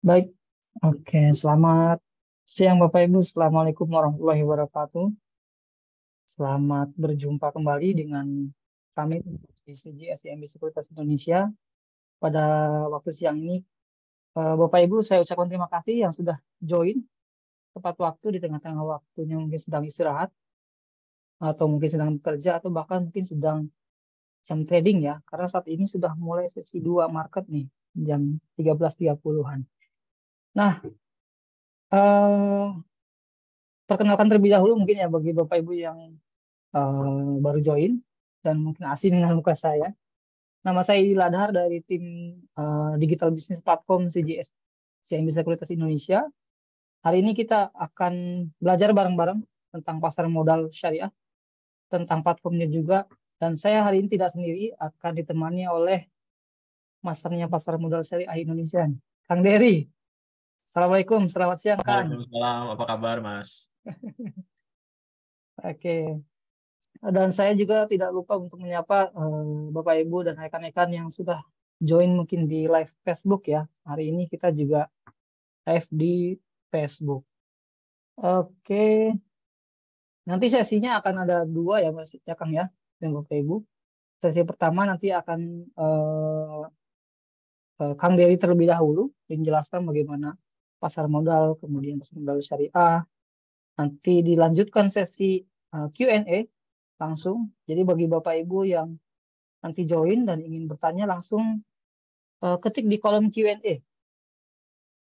Baik, oke. Selamat siang Bapak Ibu. Assalamualaikum warahmatullahi wabarakatuh. Selamat berjumpa kembali dengan kami di CGS IMB Sekuritas Indonesia. Pada waktu siang ini, Bapak Ibu, saya ucapkan terima kasih yang sudah join tepat waktu di tengah-tengah waktunya mungkin sedang istirahat, atau mungkin sedang bekerja, atau bahkan mungkin sedang jam trading ya. Karena saat ini sudah mulai sesi 2 market nih, jam 13.30-an. Nah, eh, perkenalkan terlebih dahulu mungkin ya bagi Bapak Ibu yang baru join dan mungkin asing dengan muka saya. Nama saya Idil Adhar dari tim Digital Business Platform CGS, CIMB Sekuritas Indonesia. Hari ini kita akan belajar bareng-bareng tentang pasar modal syariah, tentang platformnya juga. Dan saya hari ini tidak sendiri, akan ditemani oleh masternya pasar modal syariah Indonesia, Kang Dery. Assalamualaikum, selamat siang Kang. Waalaikumsalam, apa kabar Mas? Oke. Dan saya juga tidak lupa untuk menyapa Bapak Ibu dan rekan-rekan yang sudah join mungkin di live Facebook ya. Hari ini kita juga live di Facebook. Oke, nanti sesinya akan ada dua ya Mas ya Kang ya dan Bapak Ibu. Sesi pertama nanti akan Kang Dery terlebih dahulu menjelaskan bagaimana pasar modal, kemudian pasar modal syariah. Nanti dilanjutkan sesi Q&A langsung. Jadi bagi Bapak Ibu yang nanti join dan ingin bertanya langsung ketik di kolom Q&A.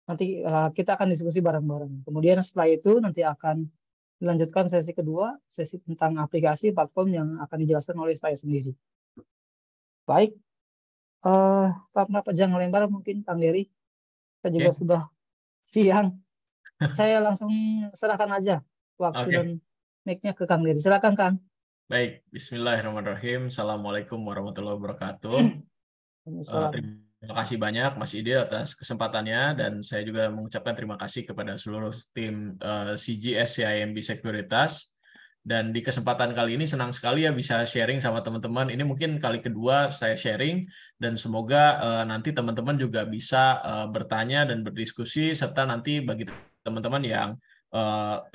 Nanti kita akan diskusi bareng-bareng. Kemudian setelah itu nanti akan dilanjutkan sesi kedua, sesi tentang aplikasi platform yang akan dijelaskan oleh saya sendiri. Baik, tanpa panjang lebar mungkin Kang Dery, kita juga Oke. sudah siang. Saya langsung serahkan aja waktu dan Oke. mic-nya ke Kang Dery. Silakan Kang. Baik, Bismillahirrahmanirrahim. Assalamualaikum warahmatullahi wabarakatuh. Salam. Terima kasih banyak Mas Ide atas kesempatannya dan saya juga mengucapkan terima kasih kepada seluruh tim CGS CIMB Sekuritas. Dan di kesempatan kali ini senang sekali ya bisa sharing sama teman-teman. Ini mungkin kali kedua saya sharing dan semoga nanti teman-teman juga bisa bertanya dan berdiskusi serta nanti bagi teman-teman yang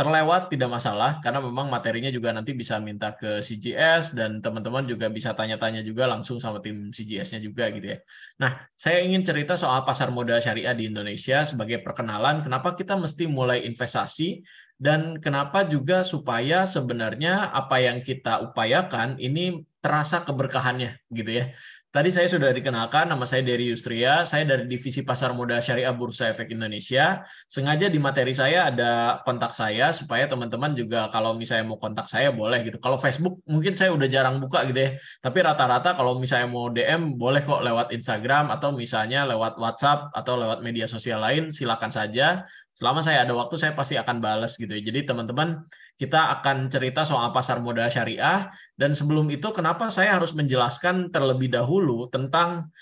terlewat tidak masalah karena memang materinya juga nanti bisa minta ke CGS dan teman-teman juga bisa tanya-tanya juga langsung sama tim CGS-nya juga gitu ya. Nah, saya ingin cerita soal pasar modal syariah di Indonesia sebagai perkenalan kenapa kita mesti mulai investasi dan kenapa juga supaya sebenarnya apa yang kita upayakan ini terasa keberkahannya gitu ya. Tadi saya sudah dikenalkan, nama saya Dery Yustria, saya dari Divisi Pasar Modal Syariah Bursa Efek Indonesia. Sengaja di materi saya ada kontak saya, supaya teman-teman juga kalau misalnya mau kontak saya boleh gitu. Kalau Facebook mungkin saya udah jarang buka gitu ya, tapi rata-rata kalau misalnya mau DM boleh kok lewat Instagram atau misalnya lewat WhatsApp atau lewat media sosial lain, silakan saja. Selama saya ada waktu saya pasti akan balas gitu ya. Jadi teman-teman kita akan cerita soal pasar modal syariah dan sebelum itu kenapa saya harus menjelaskan terlebih dahulu tentang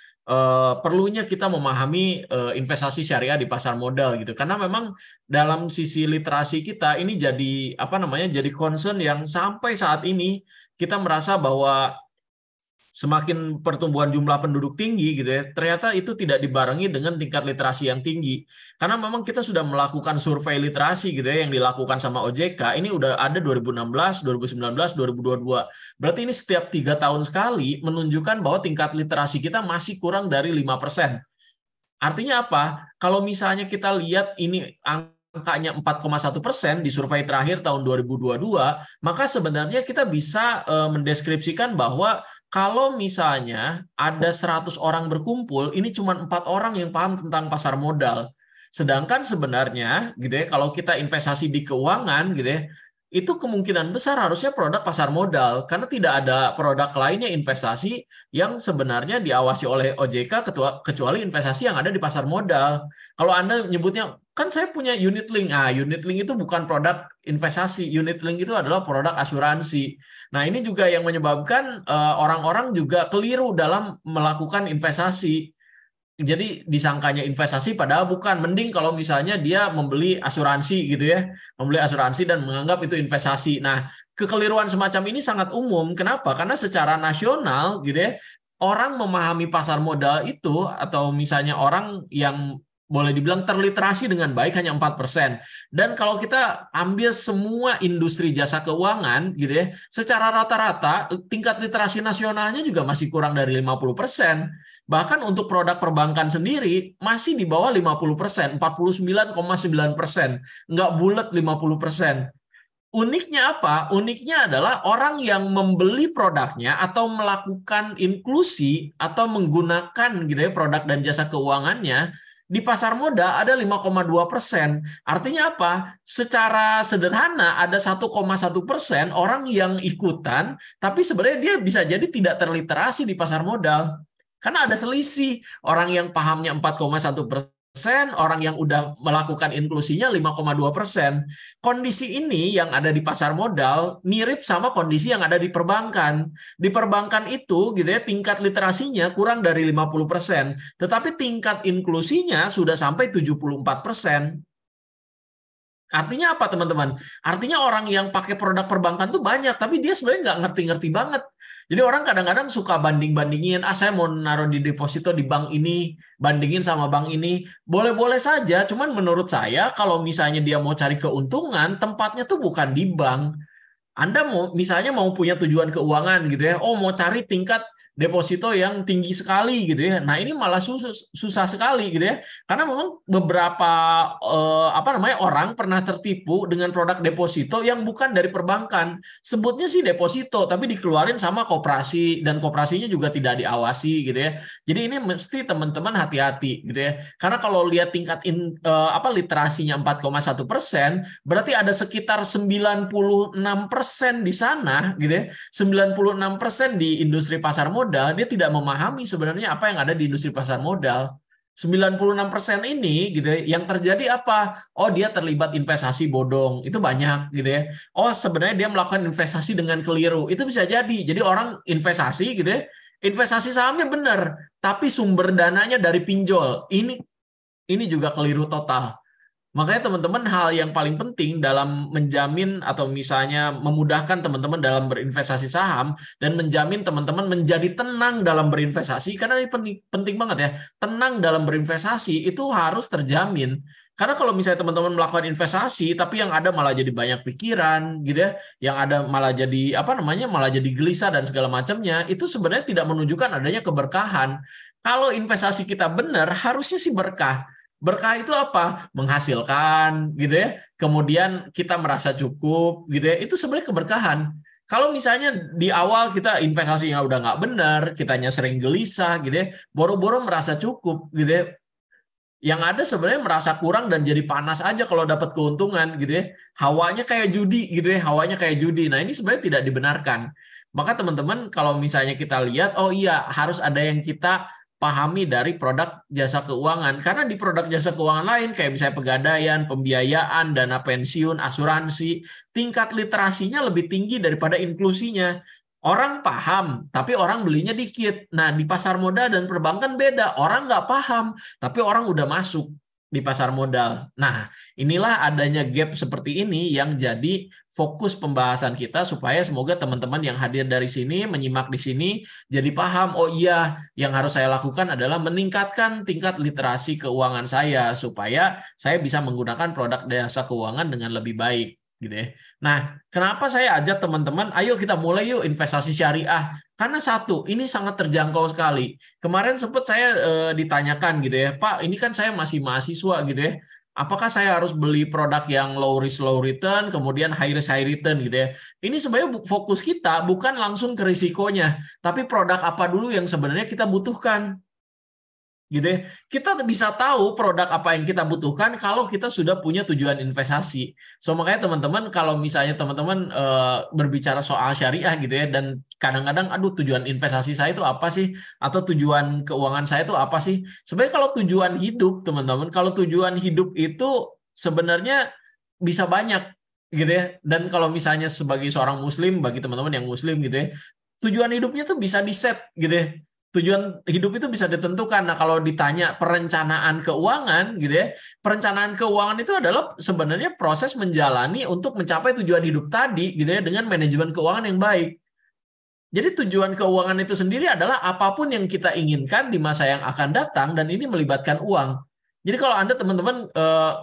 perlunya kita memahami investasi syariah di pasar modal gitu. Karena memang dalam sisi literasi kita ini jadi apa namanya jadi concern yang sampai saat ini kita merasa bahwa semakin pertumbuhan jumlah penduduk tinggi gitu ya, ternyata itu tidak dibarengi dengan tingkat literasi yang tinggi. Karena memang kita sudah melakukan survei literasi gitu ya yang dilakukan sama OJK, ini udah ada 2016, 2019, 2022. Berarti ini setiap 3 tahun sekali menunjukkan bahwa tingkat literasi kita masih kurang dari 5%. Artinya apa? Kalau misalnya kita lihat ini angkanya 4,1% di survei terakhir tahun 2022, maka sebenarnya kita bisa mendeskripsikan bahwa kalau misalnya ada 100 orang berkumpul, ini cuma 4 orang yang paham tentang pasar modal. Sedangkan sebenarnya gitu ya, kalau kita investasi di keuangan gitu ya, itu kemungkinan besar harusnya produk pasar modal karena tidak ada produk lainnya investasi yang sebenarnya diawasi oleh OJK kecuali investasi yang ada di pasar modal. Kalau Anda nyebutnya kan saya punya unit link. Ah, unit link itu bukan produk investasi. Unit link itu adalah produk asuransi. Nah, ini juga yang menyebabkan orang-orang juga keliru dalam melakukan investasi. Jadi disangkanya investasi padahal bukan. Mending kalau misalnya dia membeli asuransi gitu ya, membeli asuransi dan menganggap itu investasi. Nah, kekeliruan semacam ini sangat umum. Kenapa? Karena secara nasional gitu ya, orang memahami pasar modal itu atau misalnya orang yang boleh dibilang terliterasi dengan baik hanya 4%. Dan kalau kita ambil semua industri jasa keuangan gitu ya, secara rata-rata tingkat literasi nasionalnya juga masih kurang dari 50%. Bahkan untuk produk perbankan sendiri masih di bawah 50%, 49,9%. Nggak bulat 50%. Uniknya apa? Uniknya adalah orang yang membeli produknya atau melakukan inklusi atau menggunakan gitu ya produk dan jasa keuangannya di pasar modal ada 5,2%. Artinya apa? Secara sederhana ada 1,1% orang yang ikutan, tapi sebenarnya dia bisa jadi tidak terliterasi di pasar modal. Karena ada selisih orang yang pahamnya 4,1%, orang yang udah melakukan inklusinya 5,2%. Kondisi ini yang ada di pasar modal mirip sama kondisi yang ada di perbankan. Di perbankan itu gitu ya tingkat literasinya kurang dari 50%, tetapi tingkat inklusinya sudah sampai 74%. Artinya apa teman-teman? Artinya orang yang pakai produk perbankan tuh banyak, tapi dia sebenarnya nggak ngerti-ngerti banget. Jadi orang kadang-kadang suka banding-bandingin, saya mau naruh di deposito di bank ini, bandingin sama bank ini. Boleh-boleh saja, cuman menurut saya kalau misalnya dia mau cari keuntungan, tempatnya tuh bukan di bank. Anda misalnya mau punya tujuan keuangan gitu ya, mau cari tingkat deposito yang tinggi sekali gitu ya. Nah ini malah susah sekali gitu ya, karena memang beberapa orang pernah tertipu dengan produk deposito yang bukan dari perbankan. Sebutnya sih deposito, tapi dikeluarin sama koperasi dan koperasinya juga tidak diawasi gitu ya. Jadi ini mesti teman-teman hati-hati gitu ya, karena kalau lihat tingkat literasinya 4,1%, berarti ada sekitar 96% di sana gitu ya. 96% di industri pasar modal dia tidak memahami sebenarnya apa yang ada di industri pasar modal. 96% ini gitu ya, yang terjadi apa? Dia terlibat investasi bodong. Itu banyak gitu ya. Sebenarnya dia melakukan investasi dengan keliru. Itu bisa jadi. Jadi orang investasi gitu ya. Investasi sahamnya benar, tapi sumber dananya dari pinjol. Ini juga keliru total. Makanya teman-teman hal yang paling penting dalam menjamin atau misalnya memudahkan teman-teman dalam berinvestasi saham dan menjamin teman-teman menjadi tenang dalam berinvestasi, karena ini penting banget ya, tenang dalam berinvestasi itu harus terjamin. Karena kalau misalnya teman-teman melakukan investasi tapi yang ada malah jadi banyak pikiran gitu ya, yang ada malah jadi malah jadi gelisah dan segala macamnya, itu sebenarnya tidak menunjukkan adanya keberkahan. Kalau investasi kita benar, harusnya sih berkah. Berkah itu apa? Menghasilkan gitu ya. Kemudian kita merasa cukup gitu ya. Itu sebenarnya keberkahan. Kalau misalnya di awal kita investasinya udah nggak benar, kitanya sering gelisah gitu ya, boro-boro merasa cukup gitu ya. Yang ada sebenarnya merasa kurang dan jadi panas aja kalau dapat keuntungan gitu ya. Hawanya kayak judi gitu ya, hawanya kayak judi. Nah, ini sebenarnya tidak dibenarkan. Maka teman-teman kalau misalnya kita lihat, iya harus ada yang kita pahami dari produk jasa keuangan. Karena di produk jasa keuangan lain, kayak misalnya pegadaian, pembiayaan, dana pensiun, asuransi, tingkat literasinya lebih tinggi daripada inklusinya. Orang paham, tapi orang belinya dikit. Nah, di pasar modal dan perbankan beda. Orang nggak paham, tapi orang udah masuk di pasar modal. Nah, inilah adanya gap seperti ini yang jadi fokus pembahasan kita, supaya semoga teman-teman yang hadir dari sini, menyimak di sini, jadi paham, iya, yang harus saya lakukan adalah meningkatkan tingkat literasi keuangan saya, supaya saya bisa menggunakan produk jasa keuangan dengan lebih baik. Gitu ya. Nah, kenapa saya ajak teman-teman, ayo kita mulai yuk investasi syariah. Karena satu, ini sangat terjangkau sekali. Kemarin sempat saya ditanyakan gitu ya, Pak, ini kan saya masih mahasiswa gitu ya. Apakah saya harus beli produk yang low risk low return, kemudian high risk high return gitu ya. Ini sebenarnya fokus kita bukan langsung ke risikonya, tapi produk apa dulu yang sebenarnya kita butuhkan. Gitu ya. Kita bisa tahu produk apa yang kita butuhkan kalau kita sudah punya tujuan investasi. So makanya teman-teman kalau misalnya teman-teman berbicara soal syariah gitu ya, dan kadang-kadang tujuan investasi saya itu apa sih, atau tujuan keuangan saya itu apa sih? Sebenarnya kalau tujuan hidup teman-teman, kalau tujuan hidup itu sebenarnya bisa banyak gitu ya. Dan kalau misalnya sebagai seorang muslim, bagi teman-teman yang muslim gitu ya, tujuan hidupnya tuh bisa di-set gitu ya. Tujuan hidup itu bisa ditentukan. Nah, kalau ditanya perencanaan keuangan gitu ya, perencanaan keuangan itu adalah sebenarnya proses menjalani untuk mencapai tujuan hidup tadi gitu ya, dengan manajemen keuangan yang baik. Jadi tujuan keuangan itu sendiri adalah apapun yang kita inginkan di masa yang akan datang, dan ini melibatkan uang. Jadi kalau Anda teman-teman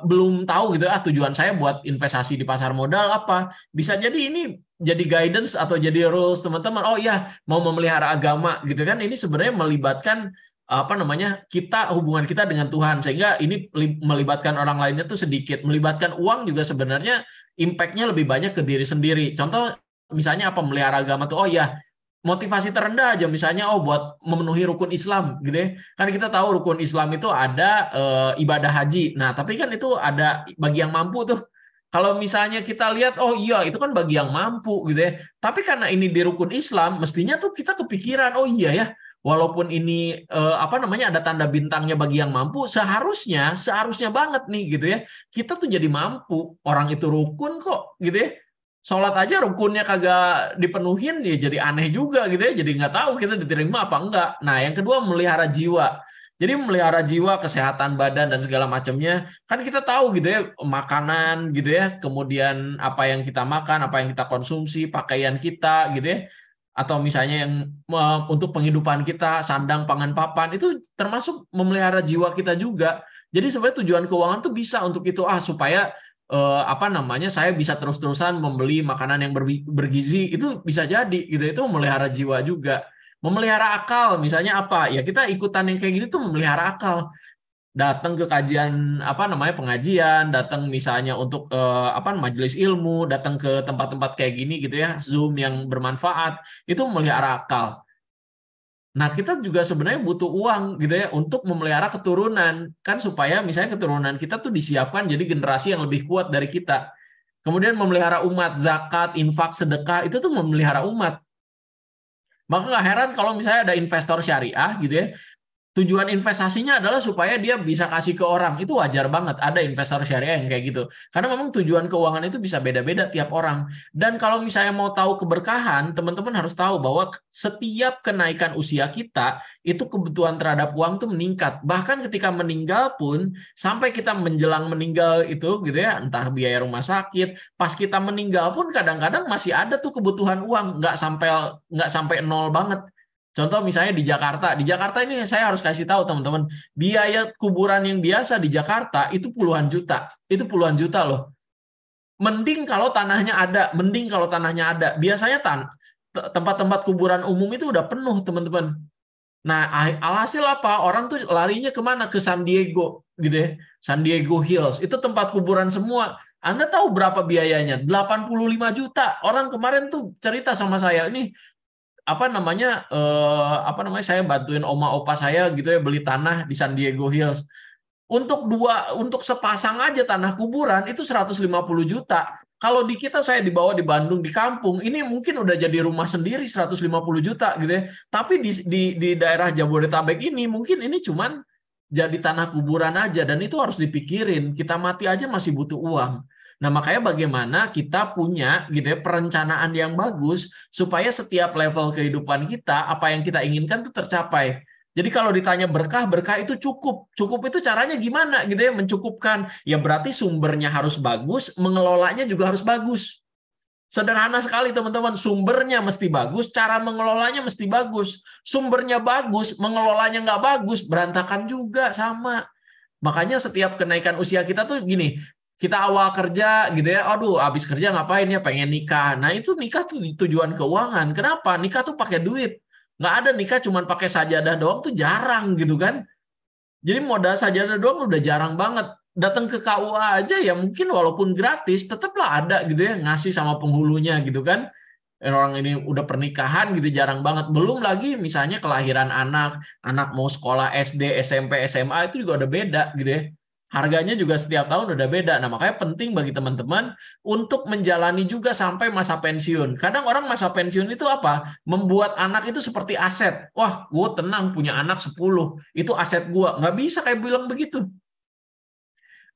belum tahu gitu tujuan saya buat investasi di pasar modal apa, bisa jadi ini jadi guidance atau jadi rules teman-teman. Oh iya, mau memelihara agama gitu kan. Ini sebenarnya melibatkan apa namanya? Hubungan kita dengan Tuhan, sehingga ini melibatkan orang lainnya tuh sedikit. Melibatkan uang juga sebenarnya impact-nya lebih banyak ke diri sendiri. Contoh misalnya apa, memelihara agama tuh, oh iya, motivasi terendah aja misalnya buat memenuhi rukun Islam gitu ya. Kan kita tahu rukun Islam itu ada ibadah haji. Nah, tapi kan itu ada bagi yang mampu tuh. Kalau misalnya kita lihat, oh iya itu kan bagi yang mampu gitu ya. Tapi karena ini di rukun Islam, mestinya tuh kita kepikiran, oh iya ya, walaupun ini apa namanya ada tanda bintangnya bagi yang mampu, seharusnya banget nih gitu ya. Kita tuh jadi mampu. Orang itu rukun kok gitu ya. Sholat aja rukunnya kagak dipenuhin, ya jadi aneh juga gitu ya. Jadi nggak tahu kita diterima apa enggak. Nah, yang kedua melihara jiwa. Jadi melihara jiwa, kesehatan badan dan segala macamnya. Kan kita tahu gitu ya, makanan gitu ya, kemudian apa yang kita makan, apa yang kita konsumsi, pakaian kita gitu ya. Atau misalnya yang untuk penghidupan kita, sandang, pangan, papan, itu termasuk memelihara jiwa kita juga. Jadi sebenarnya tujuan keuangan tuh bisa untuk itu supaya apa namanya saya bisa terus-terusan membeli makanan yang bergizi, itu bisa jadi gitu, itu memelihara jiwa juga. Memelihara akal misalnya apa ya, kita ikutan yang kayak gini tuh memelihara akal, datang ke kajian apa namanya pengajian, datang misalnya untuk apa majelis ilmu, datang ke tempat-tempat kayak gini gitu ya, Zoom yang bermanfaat, itu memelihara akal. Nah, kita juga sebenarnya butuh uang gitu ya untuk memelihara keturunan, kan supaya misalnya keturunan kita tuh disiapkan jadi generasi yang lebih kuat dari kita. Kemudian memelihara umat, zakat, infak, sedekah, itu tuh memelihara umat. Maka nggak heran kalau misalnya ada investor syariah gitu ya, tujuan investasinya adalah supaya dia bisa kasih ke orang. Itu wajar banget ada investor syariah yang kayak gitu. Karena memang tujuan keuangan itu bisa beda-beda tiap orang. Dan kalau misalnya mau tahu keberkahan, teman-teman harus tahu bahwa setiap kenaikan usia kita, itu kebutuhan terhadap uang tuh meningkat. Bahkan ketika meninggal pun, sampai kita menjelang meninggal itu gitu ya, entah biaya rumah sakit, pas kita meninggal pun kadang-kadang masih ada tuh kebutuhan uang, nggak sampai nol banget. Contoh misalnya di Jakarta ini saya harus kasih tahu teman-teman, biaya kuburan yang biasa di Jakarta itu puluhan juta loh. Mending kalau tanahnya ada. Biasanya tempat-tempat kuburan umum itu udah penuh teman-teman. Nah, alhasil apa? Orang tuh larinya kemana? Ke San Diego gitu ya. San Diego Hills, itu tempat kuburan semua. Anda tahu berapa biayanya? 85 juta. Orang kemarin tuh cerita sama saya, ini apa namanya saya bantuin oma opa saya gitu ya beli tanah di San Diego Hills. Untuk sepasang aja tanah kuburan itu 150 juta. Kalau di kita, saya dibawa di Bandung di kampung, ini mungkin udah jadi rumah sendiri 150 juta gitu ya. Tapi di daerah Jabodetabek ini mungkin ini cuman jadi tanah kuburan aja, dan itu harus dipikirin. Kita mati aja masih butuh uang. Nah, makanya bagaimana kita punya gitu ya perencanaan yang bagus supaya setiap level kehidupan kita, apa yang kita inginkan itu tercapai. Jadi kalau ditanya berkah itu cukup. Cukup itu caranya gimana gitu ya, mencukupkan. Ya berarti sumbernya harus bagus, mengelolanya juga harus bagus. Sederhana sekali teman-teman, sumbernya mesti bagus, cara mengelolanya mesti bagus. Sumbernya bagus, mengelolanya nggak bagus, berantakan juga sama. Makanya setiap kenaikan usia kita tuh gini, kita awal kerja gitu ya, aduh habis kerja ngapain ya, pengen nikah. Nah itu nikah tuh tujuan keuangan. Kenapa? Nikah tuh pakai duit. Nggak ada nikah cuman pakai sajadah doang tuh jarang gitu kan. Jadi modal sajadah doang udah jarang banget. Datang ke KUA aja ya mungkin walaupun gratis, tetaplah ada gitu ya, ngasih sama penghulunya gitu kan. Orang ini udah pernikahan gitu jarang banget. Belum lagi misalnya kelahiran anak mau sekolah SD, SMP, SMA itu juga udah beda gitu ya. Harganya juga setiap tahun udah beda. Nah, makanya penting bagi teman-teman untuk menjalani juga sampai masa pensiun. Kadang orang masa pensiun itu apa? Membuat anak itu seperti aset. Wah, gue tenang punya anak 10. Itu aset gue. Nggak bisa kayak bilang begitu.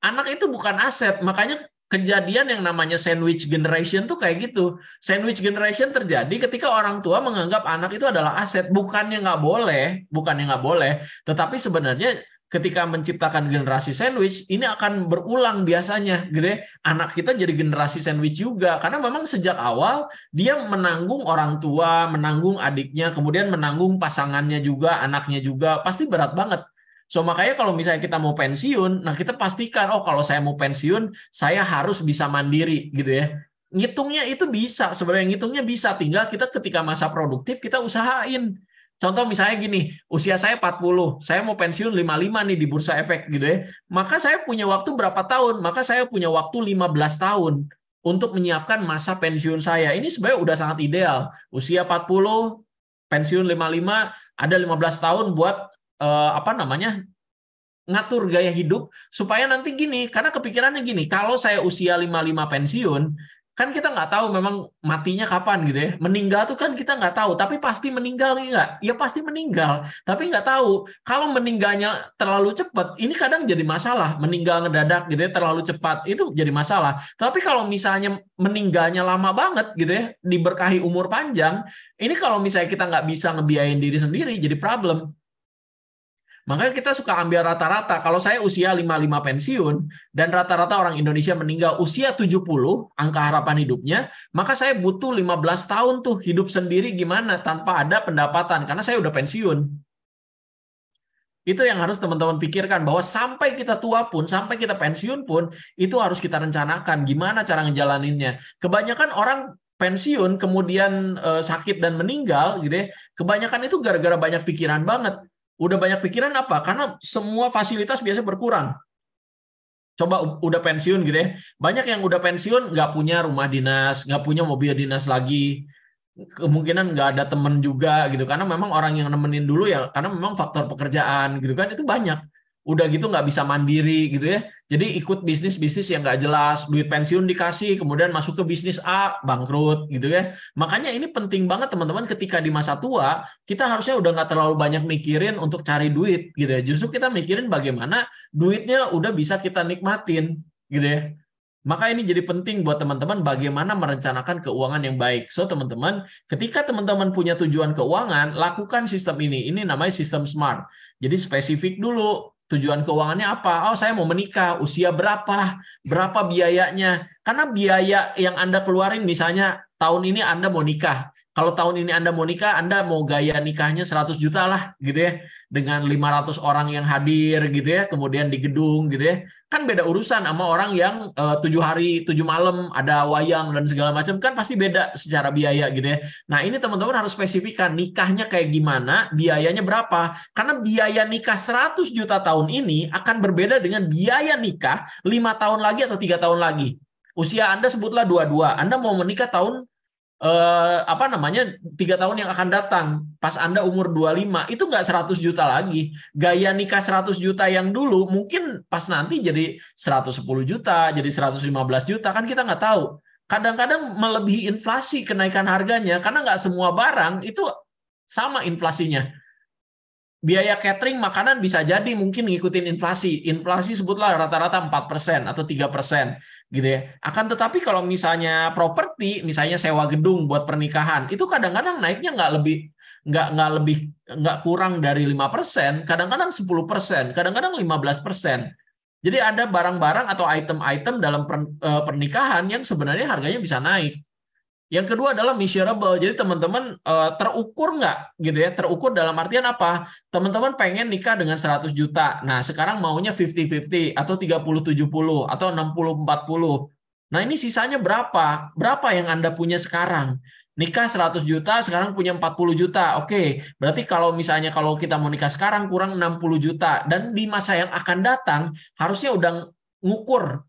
Anak itu bukan aset. Makanya kejadian yang namanya sandwich generation tuh kayak gitu. Sandwich generation terjadi ketika orang tua menganggap anak itu adalah aset. Bukannya nggak boleh, tetapi sebenarnya ketika menciptakan generasi sandwich, ini akan berulang biasanya, gitu ya. Anak kita jadi generasi sandwich juga, karena memang sejak awal dia menanggung orang tua, menanggung adiknya, kemudian menanggung pasangannya juga, anaknya juga, pasti berat banget. So makanya kalau misalnya kita mau pensiun, nah kita pastikan, oh kalau saya mau pensiun, saya harus bisa mandiri gitu ya. Ngitungnya itu bisa, sebenarnya ngitungnya bisa, tinggal kita ketika masa produktif kita usahain. Contoh misalnya gini, usia saya 40, saya mau pensiun 55 nih di Bursa Efek gitu ya. Maka saya punya waktu berapa tahun? Maka saya punya waktu 15 tahun untuk menyiapkan masa pensiun saya. Ini sebenarnya udah sangat ideal. Usia 40, pensiun 55, ada 15 tahun buat ngatur gaya hidup supaya nanti gini, karena kepikirannya gini, kalau saya usia 55 pensiun, kan kita nggak tahu memang matinya kapan gitu ya. Meninggal tuh kan kita nggak tahu, tapi pasti meninggal nggak? Ya pasti meninggal, tapi nggak tahu. Kalau meninggalnya terlalu cepat, ini kadang jadi masalah. Meninggal ngedadak gitu ya, terlalu cepat, itu jadi masalah. Tapi kalau misalnya meninggalnya lama banget gitu ya, diberkahi umur panjang, ini kalau misalnya kita nggak bisa ngebiayain diri sendiri, jadi problem. Makanya kita suka ambil rata-rata. Kalau saya usia 55 pensiun, dan rata-rata orang Indonesia meninggal usia 70, angka harapan hidupnya, maka saya butuh 15 tahun tuh hidup sendiri gimana tanpa ada pendapatan, karena saya udah pensiun. Itu yang harus teman-teman pikirkan, bahwa sampai kita tua pun, sampai kita pensiun pun, itu harus kita rencanakan gimana cara ngejalaninnya. Kebanyakan orang pensiun, kemudian sakit dan meninggal, gitu ya. Kebanyakan itu gara-gara banyak pikiran banget. Udah banyak pikiran apa? Karena semua fasilitas biasa berkurang. Coba udah pensiun gitu ya. Banyak yang udah pensiun nggak punya rumah dinas, nggak punya mobil dinas lagi. Kemungkinan nggak ada temen juga gitu. Karena memang orang yang nemenin dulu ya, karena memang faktor pekerjaan gitu kan, itu banyak. Udah gitu nggak bisa mandiri gitu ya. Jadi ikut bisnis-bisnis yang nggak jelas, duit pensiun dikasih, kemudian masuk ke bisnis A, bangkrut gitu ya. Makanya ini penting banget teman-teman, ketika di masa tua, kita harusnya udah nggak terlalu banyak mikirin untuk cari duit gitu ya. Justru kita mikirin bagaimana duitnya udah bisa kita nikmatin gitu ya. Maka ini jadi penting buat teman-teman bagaimana merencanakan keuangan yang baik. So teman-teman, ketika teman-teman punya tujuan keuangan, lakukan sistem ini. Ini namanya sistem SMART. Jadi spesifik dulu. Tujuan keuangannya apa? Oh, saya mau menikah. Usia berapa? Berapa biayanya? Karena biaya yang Anda keluarin, misalnya tahun ini Anda mau nikah. Kalau tahun ini Anda mau nikah, Anda mau gaya nikahnya 100 juta lah, gitu ya. Dengan 500 orang yang hadir, gitu ya. Kemudian di gedung, gitu ya. Kan beda urusan sama orang yang 7 hari, 7 malam, ada wayang dan segala macam. Kan pasti beda secara biaya, gitu ya. Nah, ini teman-teman harus spesifikkan nikahnya kayak gimana, biayanya berapa. Karena biaya nikah 100 juta tahun ini akan berbeda dengan biaya nikah 5 tahun lagi atau 3 tahun lagi. Usia Anda sebutlah 22. Anda mau menikah tahun 3 tahun yang akan datang, pas Anda umur 25, itu nggak 100 juta lagi. Gaya nikah 100 juta yang dulu mungkin pas nanti jadi 110 juta, jadi 115 juta, kan kita nggak tahu. Kadang-kadang melebihi inflasi kenaikan harganya, karena nggak semua barang itu sama inflasinya. Biaya catering makanan bisa jadi mungkin ngikutin inflasi. Inflasi sebutlah rata-rata 4% atau 3% gitu ya. Akan tetapi kalau misalnya properti, misalnya sewa gedung buat pernikahan, itu kadang-kadang naiknya nggak kurang dari 5%, kadang-kadang 10%, kadang-kadang 15%. Jadi ada barang-barang atau item-item dalam pernikahan yang sebenarnya harganya bisa naik. Yang kedua adalah measurable. Jadi teman-teman terukur nggak gitu ya? Terukur dalam artian apa? Teman-teman pengen nikah dengan 100 juta. Nah, sekarang maunya 50-50 atau 30-70 atau 60-40. Nah, ini sisanya berapa? Berapa yang Anda punya sekarang? Nikah 100 juta, sekarang punya 40 juta. Oke, berarti kalau misalnya kalau kita mau nikah sekarang kurang 60 juta. Dan di masa yang akan datang harusnya udah ngukur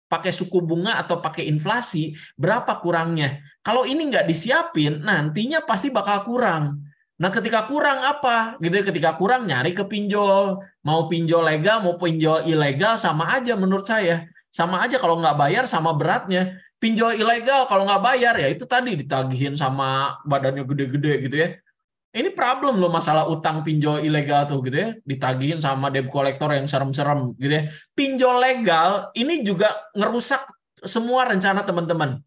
pakai suku bunga atau pakai inflasi, berapa kurangnya. Kalau ini nggak disiapin, nantinya pasti bakal kurang. Nah, ketika kurang apa? Gitu, ketika kurang nyari ke pinjol. Mau pinjol legal, mau pinjol ilegal, sama aja menurut saya. Sama aja kalau nggak bayar, sama beratnya. Pinjol ilegal kalau nggak bayar, ya itu tadi ditagihin sama badannya gede-gede gitu ya. Ini problem loh, masalah utang pinjol ilegal tuh gitu ya, ditagihin sama debt collector yang serem-serem gitu ya. Pinjol legal ini juga ngerusak semua rencana teman-teman.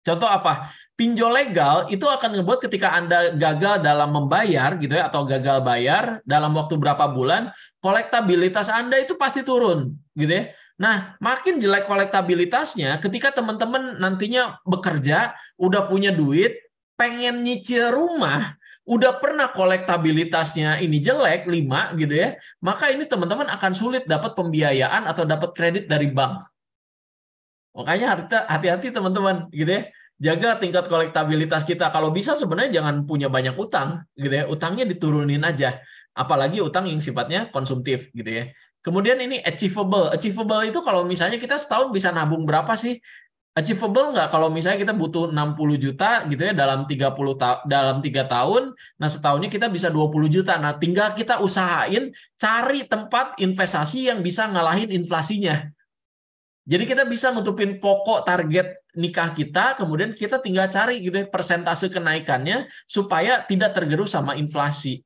Contoh apa? Pinjol legal itu akan ngebuat ketika Anda gagal dalam membayar gitu ya, atau gagal bayar dalam waktu berapa bulan, kolektabilitas Anda itu pasti turun gitu ya. Nah, makin jelek kolektabilitasnya ketika teman-teman nantinya bekerja, udah punya duit, pengen nyicil rumah, udah pernah kolektabilitasnya ini jelek 5 gitu ya, maka ini teman-teman akan sulit dapat pembiayaan atau dapat kredit dari bank. Makanya hati-hati teman-teman gitu ya. Jaga tingkat kolektabilitas kita. Kalau bisa sebenarnya jangan punya banyak utang gitu ya. Utangnya diturunin aja. Apalagi utang yang sifatnya konsumtif gitu ya. Kemudian ini achievable. Achievable itu kalau misalnya kita setahun bisa nabung berapa sih? Achievable nggak kalau misalnya kita butuh 60 juta gitu ya dalam 3 tahun, nah setahunnya kita bisa 20 juta. Nah, tinggal kita usahain cari tempat investasi yang bisa ngalahin inflasinya. Jadi kita bisa nutupin pokok target nikah kita, kemudian kita tinggal cari gitu ya persentase kenaikannya supaya tidak tergerus sama inflasi.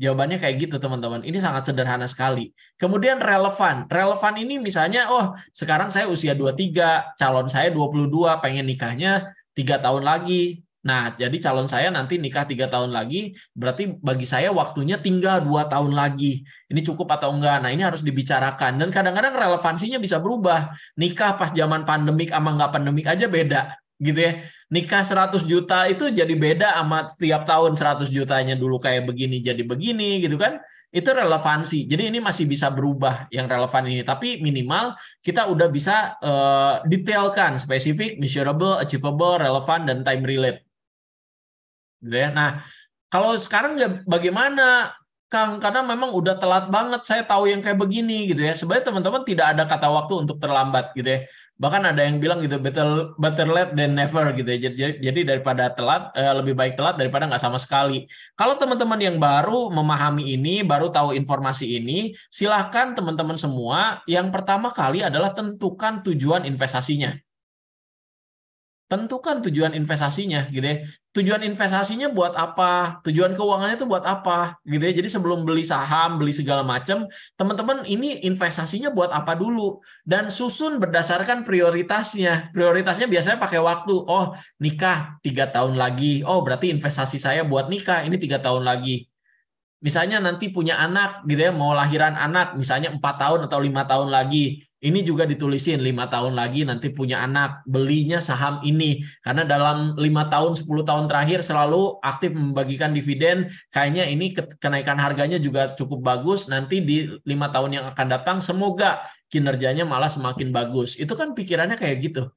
Jawabannya kayak gitu teman-teman. Ini sangat sederhana sekali. Kemudian relevan. Relevan ini misalnya, oh sekarang saya usia 23, calon saya 22, pengen nikahnya 3 tahun lagi. Nah, jadi calon saya nanti nikah 3 tahun lagi, berarti bagi saya waktunya tinggal 2 tahun lagi. Ini cukup atau enggak? Nah, ini harus dibicarakan. Dan kadang-kadang relevansinya bisa berubah. Nikah pas zaman pandemik sama nggak pandemik aja beda. Gitu ya. Nikah 100 juta itu jadi beda sama tiap tahun 100 jutanya dulu kayak begini jadi begini gitu kan. Itu relevansi. Jadi ini masih bisa berubah yang relevan ini. Tapi minimal kita udah bisa detailkan spesifik, measurable, achievable, relevan, dan time relate. Gitu ya. Nah, kalau sekarang ya bagaimana, Kang? Karena memang udah telat banget, saya tahu yang kayak begini gitu ya. Sebenarnya teman-teman tidak ada kata waktu untuk terlambat gitu ya. Bahkan ada yang bilang gitu, better late than never gitu ya. Jadi daripada telat, lebih baik telat daripada nggak sama sekali. Kalau teman-teman yang baru memahami ini, baru tahu informasi ini, silahkan teman-teman semua, yang pertama kali adalah tentukan tujuan investasinya. Tentukan tujuan investasinya gitu ya. Tujuan investasinya buat apa? Tujuan keuangannya itu buat apa? Gitu ya. Jadi sebelum beli saham, beli segala macam, teman-teman ini investasinya buat apa dulu? Dan susun berdasarkan prioritasnya. Prioritasnya biasanya pakai waktu. Oh, nikah 3 tahun lagi. Oh, berarti investasi saya buat nikah ini 3 tahun lagi. Misalnya nanti punya anak gitu ya, mau lahiran anak misalnya 4 tahun atau 5 tahun lagi, ini juga ditulisin 5 tahun lagi nanti punya anak, belinya saham ini karena dalam 5 tahun 10 tahun terakhir selalu aktif membagikan dividen, kayaknya ini kenaikan harganya juga cukup bagus, nanti di 5 tahun yang akan datang semoga kinerjanya malah semakin bagus. Itu kan pikirannya kayak gitu.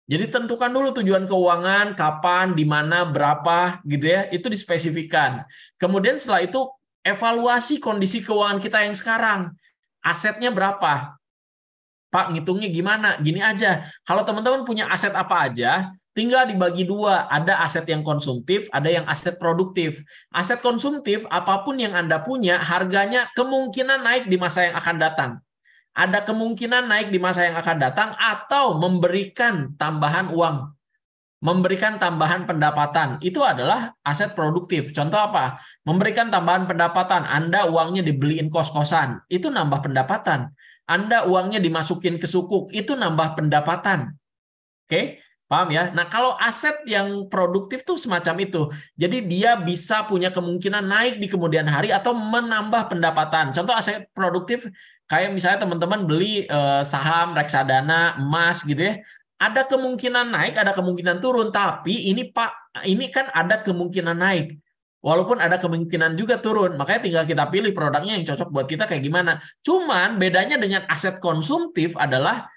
Jadi tentukan dulu tujuan keuangan, kapan, di mana, berapa gitu ya, itu dispesifikan. Kemudian setelah itu evaluasi kondisi keuangan kita yang sekarang. Asetnya berapa? Pak, ngitungnya gimana? Gini aja. Kalau teman-teman punya aset apa aja, tinggal dibagi dua. Ada aset yang konsumtif, ada yang aset produktif. Aset konsumtif, apapun yang Anda punya, harganya kemungkinan naik di masa yang akan datang. Ada kemungkinan naik di masa yang akan datang atau memberikan tambahan uang. Memberikan tambahan pendapatan, itu adalah aset produktif. Contoh apa? Memberikan tambahan pendapatan, Anda uangnya dibeliin kos-kosan, itu nambah pendapatan. Anda uangnya dimasukin ke sukuk, itu nambah pendapatan. Oke? Paham ya? Nah, kalau aset yang produktif tuh semacam itu. Jadi dia bisa punya kemungkinan naik di kemudian hari atau menambah pendapatan. Contoh aset produktif kayak misalnya teman-teman beli saham, reksadana, emas gitu ya. Ada kemungkinan naik, ada kemungkinan turun, tapi ini Pak, ini kan ada kemungkinan naik. Walaupun ada kemungkinan juga turun, makanya tinggal kita pilih produknya yang cocok buat kita kayak gimana. Cuman bedanya dengan aset konsumtif adalah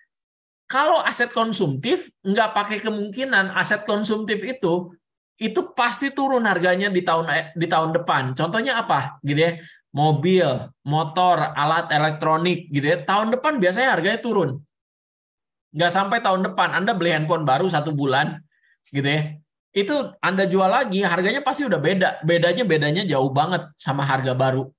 kalau aset konsumtif nggak pakai kemungkinan aset konsumtif itu pasti turun harganya di tahun depan. Contohnya apa, gitu ya? Mobil, motor, alat elektronik, gitu ya. Tahun depan biasanya harganya turun. Nggak sampai tahun depan, Anda beli handphone baru 1 bulan, gitu ya. Itu Anda jual lagi, harganya pasti udah beda. Bedanya jauh banget sama harga baru.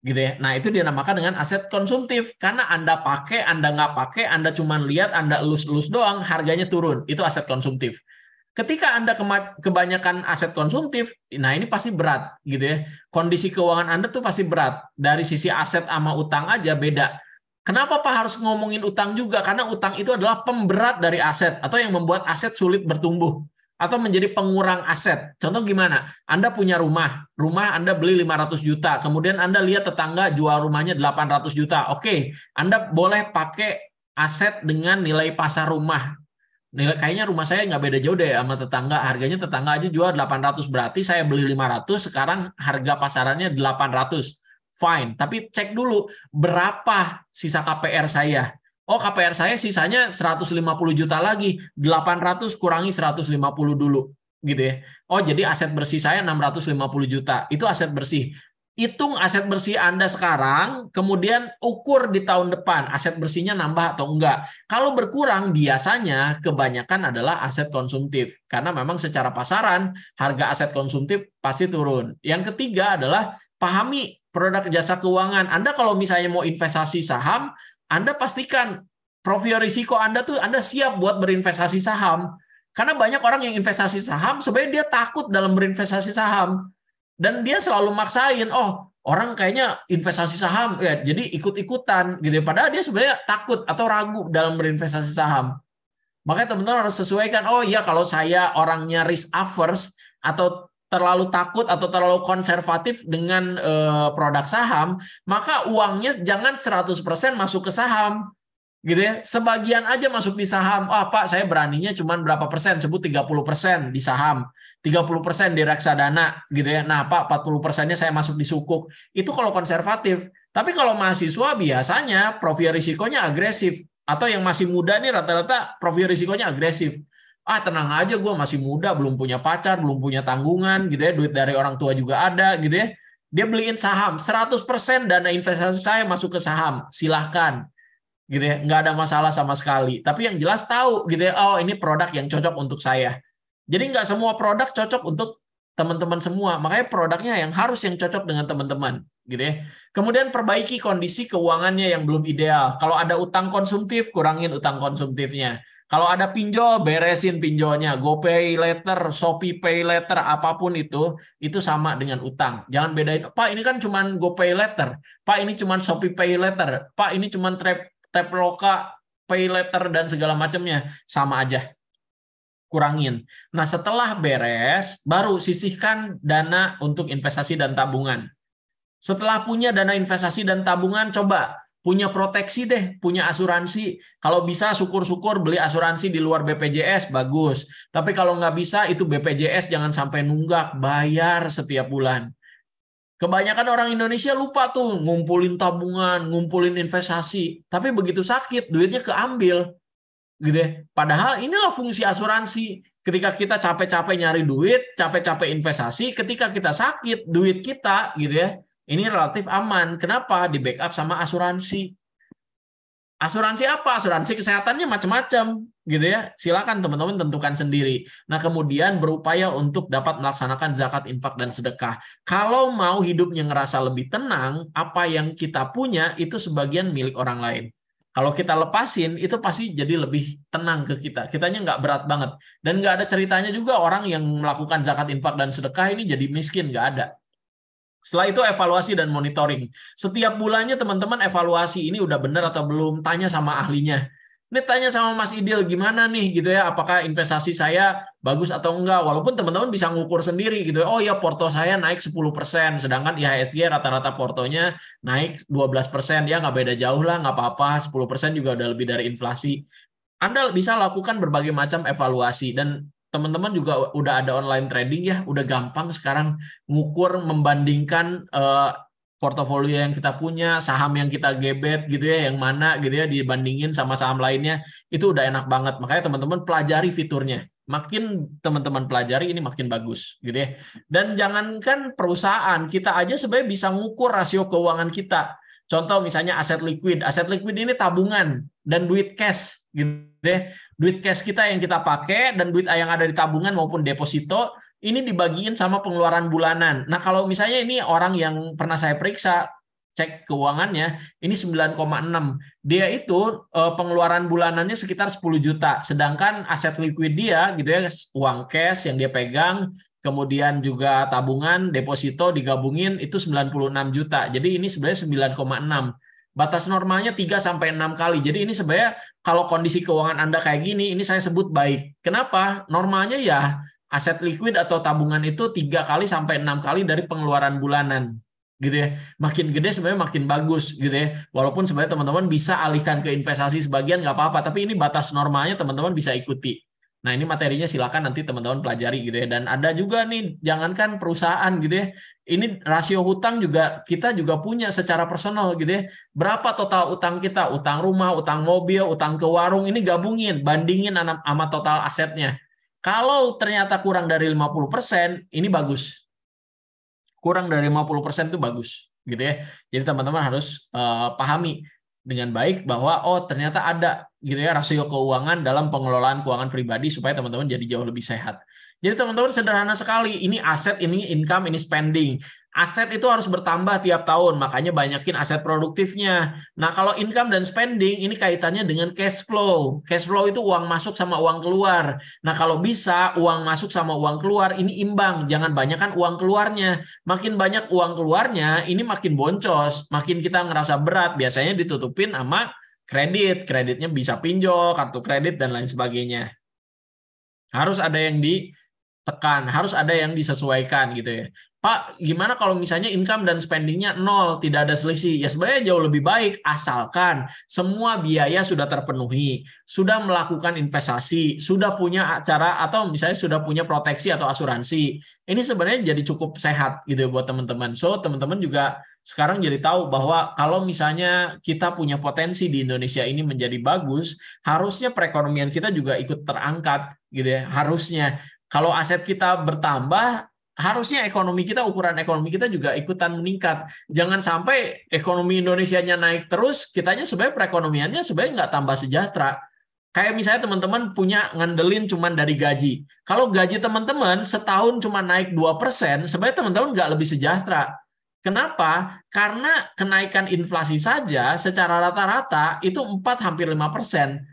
Gitu ya. Nah, itu dinamakan dengan aset konsumtif karena Anda pakai, Anda nggak pakai, Anda cuma lihat, Anda elus-elus doang, harganya turun. Itu aset konsumtif. Ketika Anda kebanyakan aset konsumtif, nah ini pasti berat, gitu ya. Kondisi keuangan Anda tuh pasti berat. Dari sisi aset sama utang aja beda. Kenapa Pak harus ngomongin utang juga? Karena utang itu adalah pemberat dari aset atau yang membuat aset sulit bertumbuh atau menjadi pengurang aset. Contoh gimana? Anda punya rumah Anda beli 500 juta, kemudian Anda lihat tetangga jual rumahnya 800 juta. Oke, Anda boleh pakai aset dengan nilai pasar rumah nilai kayaknya rumah saya nggak beda jauh deh sama tetangga. Harganya tetangga aja jual 800, berarti saya beli 500, sekarang harga pasarannya 800. Fine, tapi cek dulu berapa sisa KPR saya. Oh, KPR saya sisanya 150 juta lagi. 800 kurangi 150 dulu gitu ya. Oh, jadi aset bersih saya 650 juta. Itu aset bersih. Hitung aset bersih Anda sekarang, kemudian ukur di tahun depan aset bersihnya nambah atau enggak. Kalau berkurang, biasanya kebanyakan adalah aset konsumtif. Karena memang secara pasaran, harga aset konsumtif pasti turun. Yang ketiga adalah pahami produk jasa keuangan. Anda kalau misalnya mau investasi saham, Anda pastikan profil risiko Anda tuh Anda siap buat berinvestasi saham. Karena banyak orang yang investasi saham, sebenarnya dia takut dalam berinvestasi saham. Dan dia selalu maksain, oh orang kayaknya investasi saham, ya jadi ikut-ikutan gitu. Padahal dia sebenarnya takut atau ragu dalam berinvestasi saham. Makanya teman-teman harus sesuaikan, oh iya kalau saya orangnya risk averse atau terlalu takut atau terlalu konservatif dengan produk saham, maka uangnya jangan 100% masuk ke saham. Gitu ya, sebagian aja masuk di saham. Ah, Pak, saya beraninya cuma berapa persen, sebut 30% di saham, 30% di reksadana gitu ya. Nah, Pak, 40%-nya saya masuk di sukuk. Itu kalau konservatif. Tapi kalau mahasiswa biasanya profil risikonya agresif, atau yang masih muda nih rata-rata profil risikonya agresif. Ah, tenang aja, gue masih muda, belum punya pacar, belum punya tanggungan gitu ya, duit dari orang tua juga ada gitu ya. Dia beliin saham, 100% dana investasi saya masuk ke saham. Silahkan gitu ya, nggak ada masalah sama sekali. Tapi yang jelas tahu gitu ya, oh ini produk yang cocok untuk saya. Jadi nggak semua produk cocok untuk teman-teman semua. Makanya produknya yang harus yang cocok dengan teman-teman gitu ya. Kemudian perbaiki kondisi keuangannya yang belum ideal. Kalau ada utang konsumtif, kurangin utang konsumtifnya. Kalau ada pinjol, beresin pinjolnya. GoPay Later, Shopee Pay Later, apapun itu sama dengan utang. Jangan bedain, Pak ini kan cuma GoPay Later, Pak ini cuma Shopee Pay Later, Pak ini cuma Taploka, Pay Later, dan segala macamnya. Sama aja. Kurangin. Nah, setelah beres, baru sisihkan dana untuk investasi dan tabungan. Setelah punya dana investasi dan tabungan, coba punya proteksi deh, punya asuransi. Kalau bisa, syukur-syukur beli asuransi di luar BPJS, bagus. Tapi kalau nggak bisa, itu BPJS jangan sampai nunggak, bayar setiap bulan. Kebanyakan orang Indonesia lupa tuh ngumpulin tabungan, ngumpulin investasi. Tapi begitu sakit, duitnya keambil. Gitu ya. Padahal inilah fungsi asuransi. Ketika kita capek-capek nyari duit, capek-capek investasi, ketika kita sakit, duit kita gitu ya, ini relatif aman. Kenapa? Di backup sama asuransi. Asuransi apa? Asuransi kesehatannya macam-macam, gitu ya. Silakan teman-teman tentukan sendiri. Nah, kemudian berupaya untuk dapat melaksanakan zakat, infak, dan sedekah. Kalau mau hidupnya ngerasa lebih tenang, apa yang kita punya itu sebagian milik orang lain. Kalau kita lepasin, itu pasti jadi lebih tenang ke kita. Kitanya nggak berat banget. Dan nggak ada ceritanya juga orang yang melakukan zakat, infak, dan sedekah ini jadi miskin, nggak ada. Setelah itu evaluasi dan monitoring. Setiap bulannya teman-teman evaluasi ini udah benar atau belum, tanya sama ahlinya. Ini tanya sama Mas Idil gimana nih gitu ya, apakah investasi saya bagus atau enggak. Walaupun teman-teman bisa ngukur sendiri gitu ya. Oh ya, porto saya naik 10%, sedangkan IHSG rata-rata portonya naik 12%. Ya nggak beda jauh lah, nggak apa-apa. 10% juga udah lebih dari inflasi. Anda bisa lakukan berbagai macam evaluasi, dan teman-teman juga udah ada online trading ya, udah gampang sekarang ngukur, membandingkan portofolio yang kita punya, saham yang kita gebet gitu ya, yang mana gitu ya, dibandingin sama saham lainnya, itu udah enak banget. Makanya teman-teman pelajari fiturnya. Makin teman-teman pelajari, ini makin bagus gitu ya. Dan jangankan perusahaan, kita aja sebenarnya bisa ngukur rasio keuangan kita. Contoh misalnya aset liquid. Aset liquid ini tabungan dan duit cash gitu ya. Duit cash kita yang kita pakai dan duit yang ada di tabungan maupun deposito ini dibagiin sama pengeluaran bulanan. Nah, kalau misalnya ini orang yang pernah saya periksa cek keuangannya, ini 9,6. Dia itu pengeluaran bulanannya sekitar 10 juta. Sedangkan aset liquid dia gitu ya, uang cash yang dia pegang, kemudian juga tabungan, deposito digabungin itu 96 juta. Jadi ini sebenarnya 9,6. Batas normalnya 3-6 kali. Jadi ini sebenarnya kalau kondisi keuangan Anda kayak gini, ini saya sebut baik. Kenapa? Normalnya ya aset liquid atau tabungan itu 3-6 kali dari pengeluaran bulanan. gitu ya. Makin gede sebenarnya makin bagus gitu ya. Walaupun sebenarnya teman-teman bisa alihkan ke investasi sebagian nggak apa-apa, tapi ini batas normanya teman-teman bisa ikuti. Nah, ini materinya silakan nanti teman-teman pelajari gitu ya. Dan ada juga nih, jangankan perusahaan gitu ya. Ini rasio hutang juga kita juga punya secara personal gitu ya. Berapa total utang kita? Utang rumah, utang mobil, utang ke warung, ini gabungin, bandingin sama total asetnya. Kalau ternyata kurang dari 50%, ini bagus. Kurang dari 50% itu bagus gitu ya. Jadi teman-teman harus pahami dengan baik bahwa ternyata ada gitu ya rasio keuangan dalam pengelolaan keuangan pribadi supaya teman-teman jadi jauh lebih sehat. Jadi teman-teman sederhana sekali, ini aset, ini income, ini spending. Aset itu harus bertambah tiap tahun, makanya banyakin aset produktifnya. Nah, kalau income dan spending ini kaitannya dengan cash flow. Cash flow itu uang masuk sama uang keluar. Nah, kalau bisa uang masuk sama uang keluar ini imbang, jangan banyakkan uang keluarnya. Makin banyak uang keluarnya, ini makin boncos, makin kita ngerasa berat, biasanya ditutupin sama kredit. Kreditnya bisa pinjol, kartu kredit, dan lain sebagainya. Harus ada yang ditekan, harus ada yang disesuaikan gitu ya. Pak, gimana kalau misalnya income dan spendingnya nol, tidak ada selisih? Ya sebenarnya jauh lebih baik, asalkan semua biaya sudah terpenuhi, sudah melakukan investasi, sudah punya acara, atau misalnya sudah punya proteksi atau asuransi. Ini sebenarnya jadi cukup sehat gitu ya buat teman-teman. So, teman-teman juga sekarang jadi tahu bahwa kalau misalnya kita punya potensi di Indonesia ini menjadi bagus, harusnya perekonomian kita juga ikut terangkat gitu ya. Harusnya kalau aset kita bertambah, harusnya ekonomi kita, ukuran ekonomi kita juga ikutan meningkat. Jangan sampai ekonomi Indonesianya naik terus, kitanya sebenarnya perekonomiannya sebenarnya nggak tambah sejahtera. Kayak misalnya teman-teman punya ngandelin cuman dari gaji. Kalau gaji teman-teman setahun cuma naik 2%, sebenarnya teman-teman nggak lebih sejahtera. Kenapa? Karena kenaikan inflasi saja secara rata-rata itu 4 hampir 5%.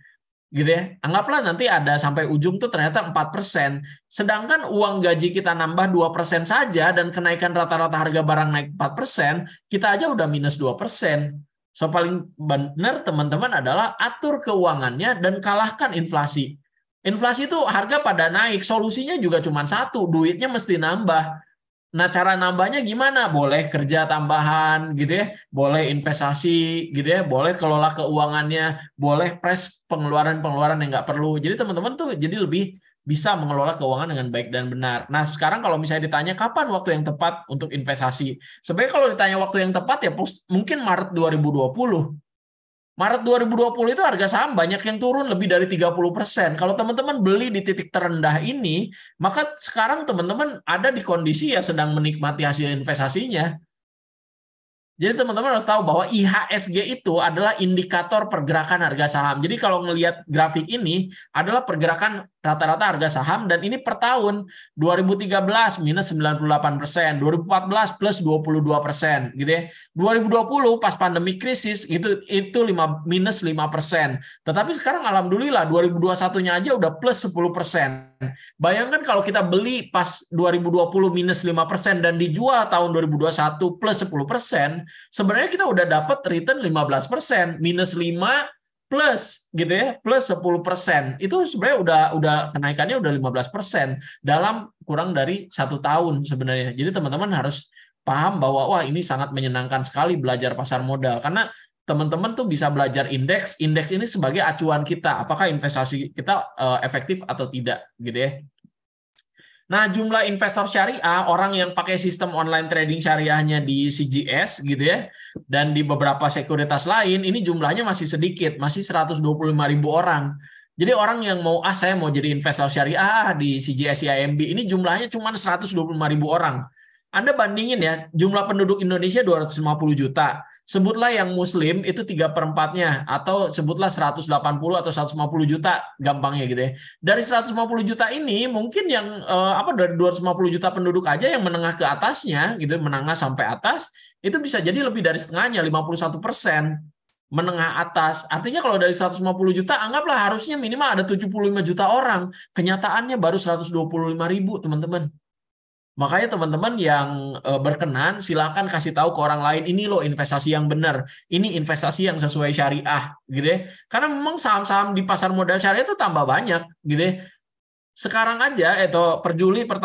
Gitu ya. Anggaplah nanti ada sampai ujung tuh ternyata 4%. Sedangkan uang gaji kita nambah 2% saja dan kenaikan rata-rata harga barang naik 4%, kita aja udah minus 2%. So paling benar teman-teman adalah atur keuangannya dan kalahkan inflasi. Inflasi itu harga pada naik, solusinya juga cuma satu, duitnya mesti nambah. Nah, cara nambahnya gimana? Boleh kerja tambahan gitu ya, boleh investasi gitu ya, boleh kelola keuangannya, boleh press pengeluaran-pengeluaran yang nggak perlu. Jadi teman-teman tuh jadi lebih bisa mengelola keuangan dengan baik dan benar. Nah, sekarang kalau misalnya ditanya kapan waktu yang tepat untuk investasi, sebenarnya kalau ditanya waktu yang tepat ya mungkin Maret 2020. Maret 2020 itu harga saham banyak yang turun lebih dari 30%. Kalau teman-teman beli di titik terendah ini, maka sekarang teman-teman ada di kondisi ya sedang menikmati hasil investasinya. Jadi teman-teman harus tahu bahwa IHSG itu adalah indikator pergerakan harga saham. Jadi kalau ngelihat grafik ini adalah pergerakan rata-rata harga saham dan ini per tahun 2013 minus 98%, 2014 plus 22% gitu ya. 2020 pas pandemi krisis itu minus 5%. Tetapi sekarang alhamdulillah 2021-nya aja udah plus 10%. Bayangkan kalau kita beli pas 2020 minus 5% dan dijual tahun 2021 plus 10%, sebenarnya kita udah dapat return 15%, minus 5 plus gitu ya, plus 10%. Itu sebenarnya udah kenaikannya udah 15% dalam kurang dari 1 tahun sebenarnya. Jadi teman-teman harus paham bahwa wah ini sangat menyenangkan sekali belajar pasar modal karena teman-teman tuh bisa belajar indeks ini sebagai acuan kita apakah investasi kita efektif atau tidak gitu ya. Nah, jumlah investor syariah, orang yang pakai sistem online trading syariahnya di CGS gitu ya, dan di beberapa sekuritas lain, ini jumlahnya masih sedikit, masih 125.000 orang. Jadi orang yang saya mau jadi investor syariah di CGS IMB, ini jumlahnya cuma 125.000 orang. Anda bandingin ya, jumlah penduduk Indonesia 250 juta. Sebutlah yang muslim itu 3/4-nya, atau sebutlah 180 atau 150 juta, gampangnya gitu ya. Dari 150 juta ini, mungkin yang dari 250 juta penduduk aja yang menengah ke atasnya, gitu, menengah sampai atas, itu bisa jadi lebih dari setengahnya, 51%. Menengah atas. Artinya kalau dari 150 juta, anggaplah harusnya minimal ada 75 juta orang. Kenyataannya baru 125.000, teman-teman. Makanya teman-teman yang berkenan, silakan kasih tahu ke orang lain, ini loh investasi yang benar, ini investasi yang sesuai syariah, gitu ya. Karena memang saham-saham di pasar modal syariah itu tambah banyak, gitu ya. sekarang aja atau per Juli per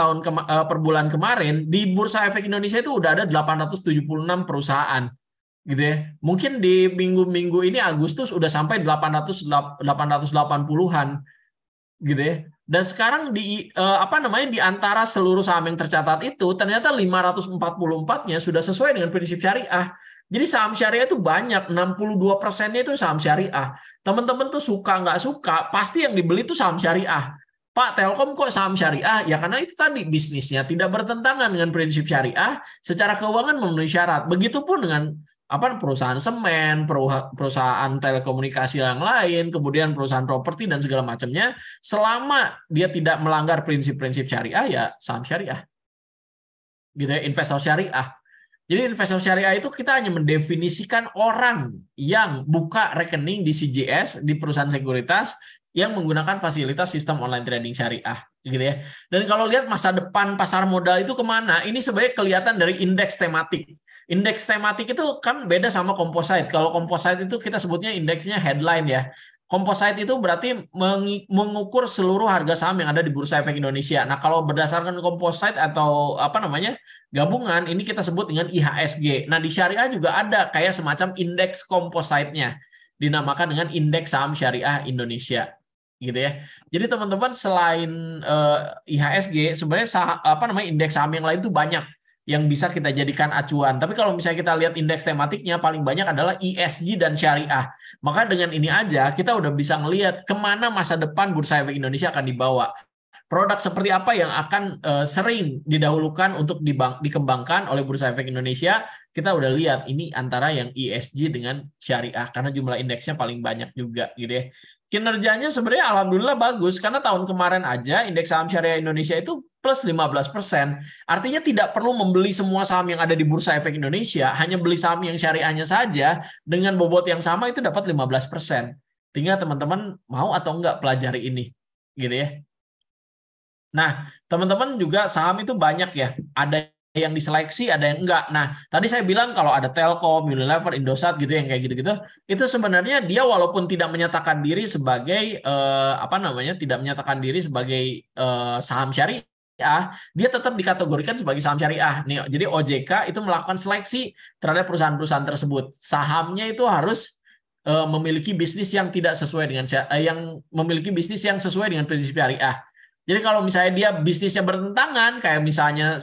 bulan kemarin di Bursa Efek Indonesia itu udah ada 876 perusahaan gitu ya. Mungkin di minggu-minggu ini Agustus udah sampai 880-an gitu ya. Dan sekarang di antara seluruh saham yang tercatat itu ternyata 544-nya sudah sesuai dengan prinsip syariah. Jadi saham syariah itu banyak, 62%-nya itu saham syariah. Teman-teman tuh suka nggak suka, pasti yang dibeli itu saham syariah. Pak, Telkom kok saham syariah? Ya karena itu tadi bisnisnya tidak bertentangan dengan prinsip syariah, secara keuangan memenuhi syarat. Begitupun dengan perusahaan semen, perusahaan telekomunikasi yang lain, kemudian perusahaan properti dan segala macamnya, selama dia tidak melanggar prinsip-prinsip syariah, ya saham syariah. Gitu ya, investor syariah. Jadi investor syariah itu kita hanya mendefinisikan orang yang buka rekening di CGS, di perusahaan sekuritas, yang menggunakan fasilitas sistem online trading syariah, gitu ya. Dan kalau lihat masa depan pasar modal itu kemana, ini sebenarnya kelihatan dari indeks tematik. Indeks tematik itu kan beda sama composite. Kalau composite itu kita sebutnya indeksnya headline ya. Composite itu berarti mengukur seluruh harga saham yang ada di Bursa Efek Indonesia. Nah, kalau berdasarkan composite atau gabungan, ini kita sebut dengan IHSG. Nah, di syariah juga ada kayak semacam indeks composite-nya, dinamakan dengan indeks saham syariah Indonesia, gitu ya. Jadi teman-teman selain IHSG, sebenarnya indeks saham yang lain itu banyak yang bisa kita jadikan acuan. Tapi kalau misalnya kita lihat indeks tematiknya, paling banyak adalah ESG dan syariah. Maka dengan ini aja kita udah bisa ngelihat kemana masa depan Bursa Efek Indonesia akan dibawa. Produk seperti apa yang akan sering didahulukan untuk dikembangkan oleh Bursa Efek Indonesia, kita udah lihat ini antara yang ESG dengan syariah, karena jumlah indeksnya paling banyak juga, gitu ya. Kinerjanya sebenarnya alhamdulillah bagus, karena tahun kemarin aja indeks saham syariah Indonesia itu plus 15%. Artinya tidak perlu membeli semua saham yang ada di Bursa Efek Indonesia, hanya beli saham yang syariahnya saja, dengan bobot yang sama itu dapat 15%. Tinggal teman-teman mau atau enggak pelajari ini, gitu ya. Nah, teman-teman juga saham itu banyak ya. Ada yang diseleksi, ada yang enggak. Nah, tadi saya bilang kalau ada Telkom, Unilever, Indosat gitu yang kayak gitu-gitu, itu sebenarnya dia walaupun tidak menyatakan diri sebagai tidak menyatakan diri sebagai saham syariah, dia tetap dikategorikan sebagai saham syariah. Nih, jadi OJK itu melakukan seleksi terhadap perusahaan-perusahaan tersebut. Sahamnya itu harus memiliki bisnis yang tidak sesuai dengan memiliki bisnis yang sesuai dengan prinsip syariah. Jadi kalau misalnya dia bisnisnya bertentangan, kayak misalnya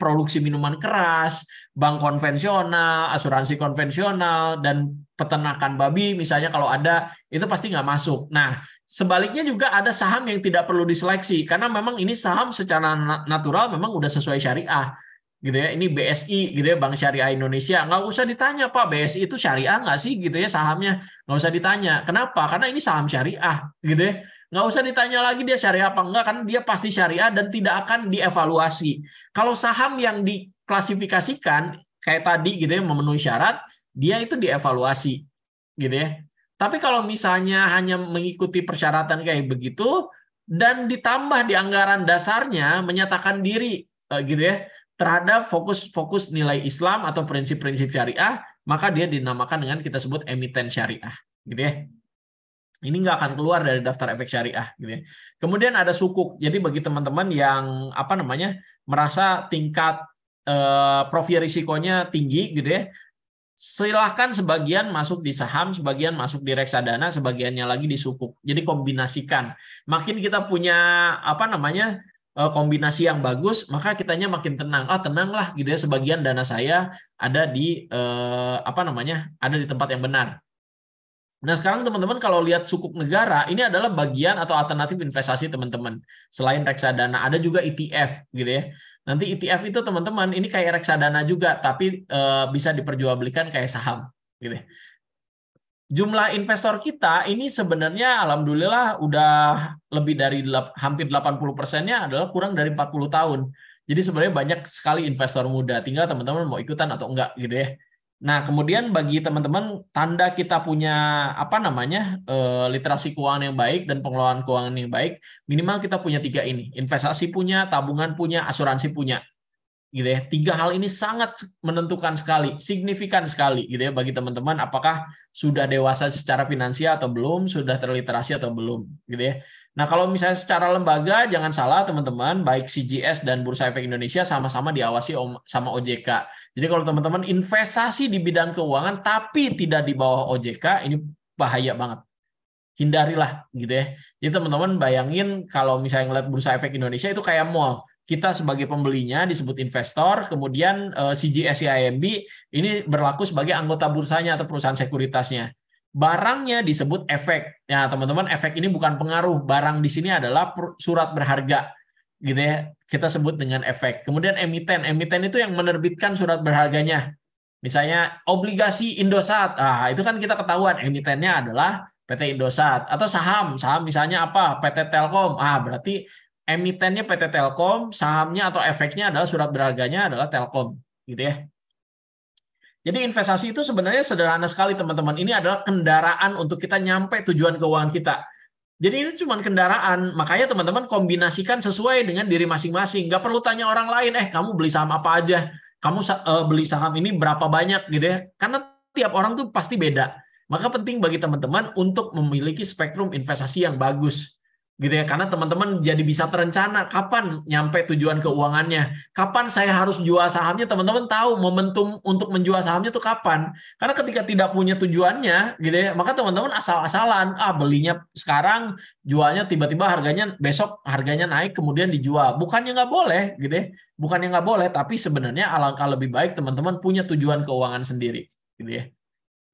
produksi minuman keras, bank konvensional, asuransi konvensional, dan peternakan babi misalnya kalau ada, itu pasti nggak masuk. Nah, sebaliknya juga ada saham yang tidak perlu diseleksi, karena memang ini saham secara natural memang udah sesuai syariah. Gitu ya, ini BSI gitu ya, Bank Syariah Indonesia, nggak usah ditanya Pak, BSI itu syariah nggak sih gitu ya sahamnya, nggak usah ditanya. Kenapa? Karena ini saham syariah gitu ya. Nggak usah ditanya lagi dia syariah apa enggak, karena dia pasti syariah dan tidak akan dievaluasi. Kalau saham yang diklasifikasikan kayak tadi gitu ya, memenuhi syarat, dia itu dievaluasi gitu ya. Tapi kalau misalnya hanya mengikuti persyaratan kayak begitu dan ditambah di anggaran dasarnya menyatakan diri gitu ya terhadap fokus nilai Islam atau prinsip-prinsip syariah, maka dia dinamakan dengan kita sebut emiten syariah gitu ya. Ini nggak akan keluar dari daftar efek syariah, gitu ya. Kemudian ada sukuk. Jadi bagi teman-teman yang merasa tingkat profil risikonya tinggi, gitu ya, silahkan sebagian masuk di saham, sebagian masuk di reksadana, sebagiannya lagi di sukuk. Jadi kombinasikan. Makin kita punya kombinasi yang bagus, maka kitanya makin tenang. Tenanglah, gitu ya. Sebagian dana saya ada di ada di tempat yang benar. Nah, sekarang teman-teman kalau lihat sukuk negara, ini adalah bagian atau alternatif investasi teman-teman. Selain reksadana, ada juga ETF gitu ya. Nanti ETF itu teman-teman, ini kayak reksadana juga, tapi bisa diperjualbelikan kayak saham gitu ya. Jumlah investor kita ini sebenarnya alhamdulillah udah lebih dari hampir 80%-nya adalah kurang dari 40 tahun. Jadi sebenarnya banyak sekali investor muda, tinggal teman-teman mau ikutan atau enggak gitu ya. Nah, kemudian bagi teman-teman, tanda kita punya literasi keuangan yang baik dan pengelolaan keuangan yang baik, minimal kita punya 3 ini. Investasi punya, tabungan punya, asuransi punya. gitu ya. 3 hal ini sangat menentukan sekali, signifikan sekali gitu ya bagi teman-teman apakah sudah dewasa secara finansial atau belum, sudah terliterasi atau belum gitu ya. Nah, kalau misalnya secara lembaga jangan salah teman-teman, baik CGS dan Bursa Efek Indonesia sama-sama diawasi sama OJK. Jadi kalau teman-teman investasi di bidang keuangan tapi tidak di bawah OJK, ini bahaya banget. Hindarilah gitu ya. Jadi teman-teman bayangin kalau misalnya ngeliat Bursa Efek Indonesia itu kayak mall. Kita sebagai pembelinya disebut investor, kemudian CGS IMB ini berlaku sebagai anggota bursanya atau perusahaan sekuritasnya. Barangnya disebut efek. Ya, teman-teman, efek ini bukan pengaruh. Barang di sini adalah surat berharga. Gitu ya. Kita sebut dengan efek. Kemudian emiten. Emiten itu yang menerbitkan surat berharganya. Misalnya obligasi Indosat. Ah, itu kan kita ketahuan emitennya adalah PT Indosat. Atau saham. Saham misalnya apa? PT Telkom. Ah, berarti emitennya PT Telkom, sahamnya atau efeknya adalah surat berharganya adalah Telkom, gitu ya. Jadi investasi itu sebenarnya sederhana sekali teman-teman. Ini adalah kendaraan untuk kita nyampe tujuan keuangan kita. Jadi ini cuma kendaraan, makanya teman-teman kombinasikan sesuai dengan diri masing-masing. Nggak perlu tanya orang lain, kamu beli saham apa aja, kamu beli saham ini berapa banyak gitu ya. Karena tiap orang tuh pasti beda. Maka penting bagi teman-teman untuk memiliki spektrum investasi yang bagus. Gitu ya, karena teman-teman jadi bisa terencana kapan nyampe tujuan keuangannya, kapan saya harus jual sahamnya. Teman-teman tahu momentum untuk menjual sahamnya itu kapan, karena ketika tidak punya tujuannya gitu ya, maka teman-teman asal-asalan belinya sekarang, jualnya tiba-tiba harganya besok harganya naik kemudian dijual. Bukannya nggak boleh gitu ya, bukannya nggak boleh, tapi sebenarnya alangkah lebih baik teman-teman punya tujuan keuangan sendiri gitu ya.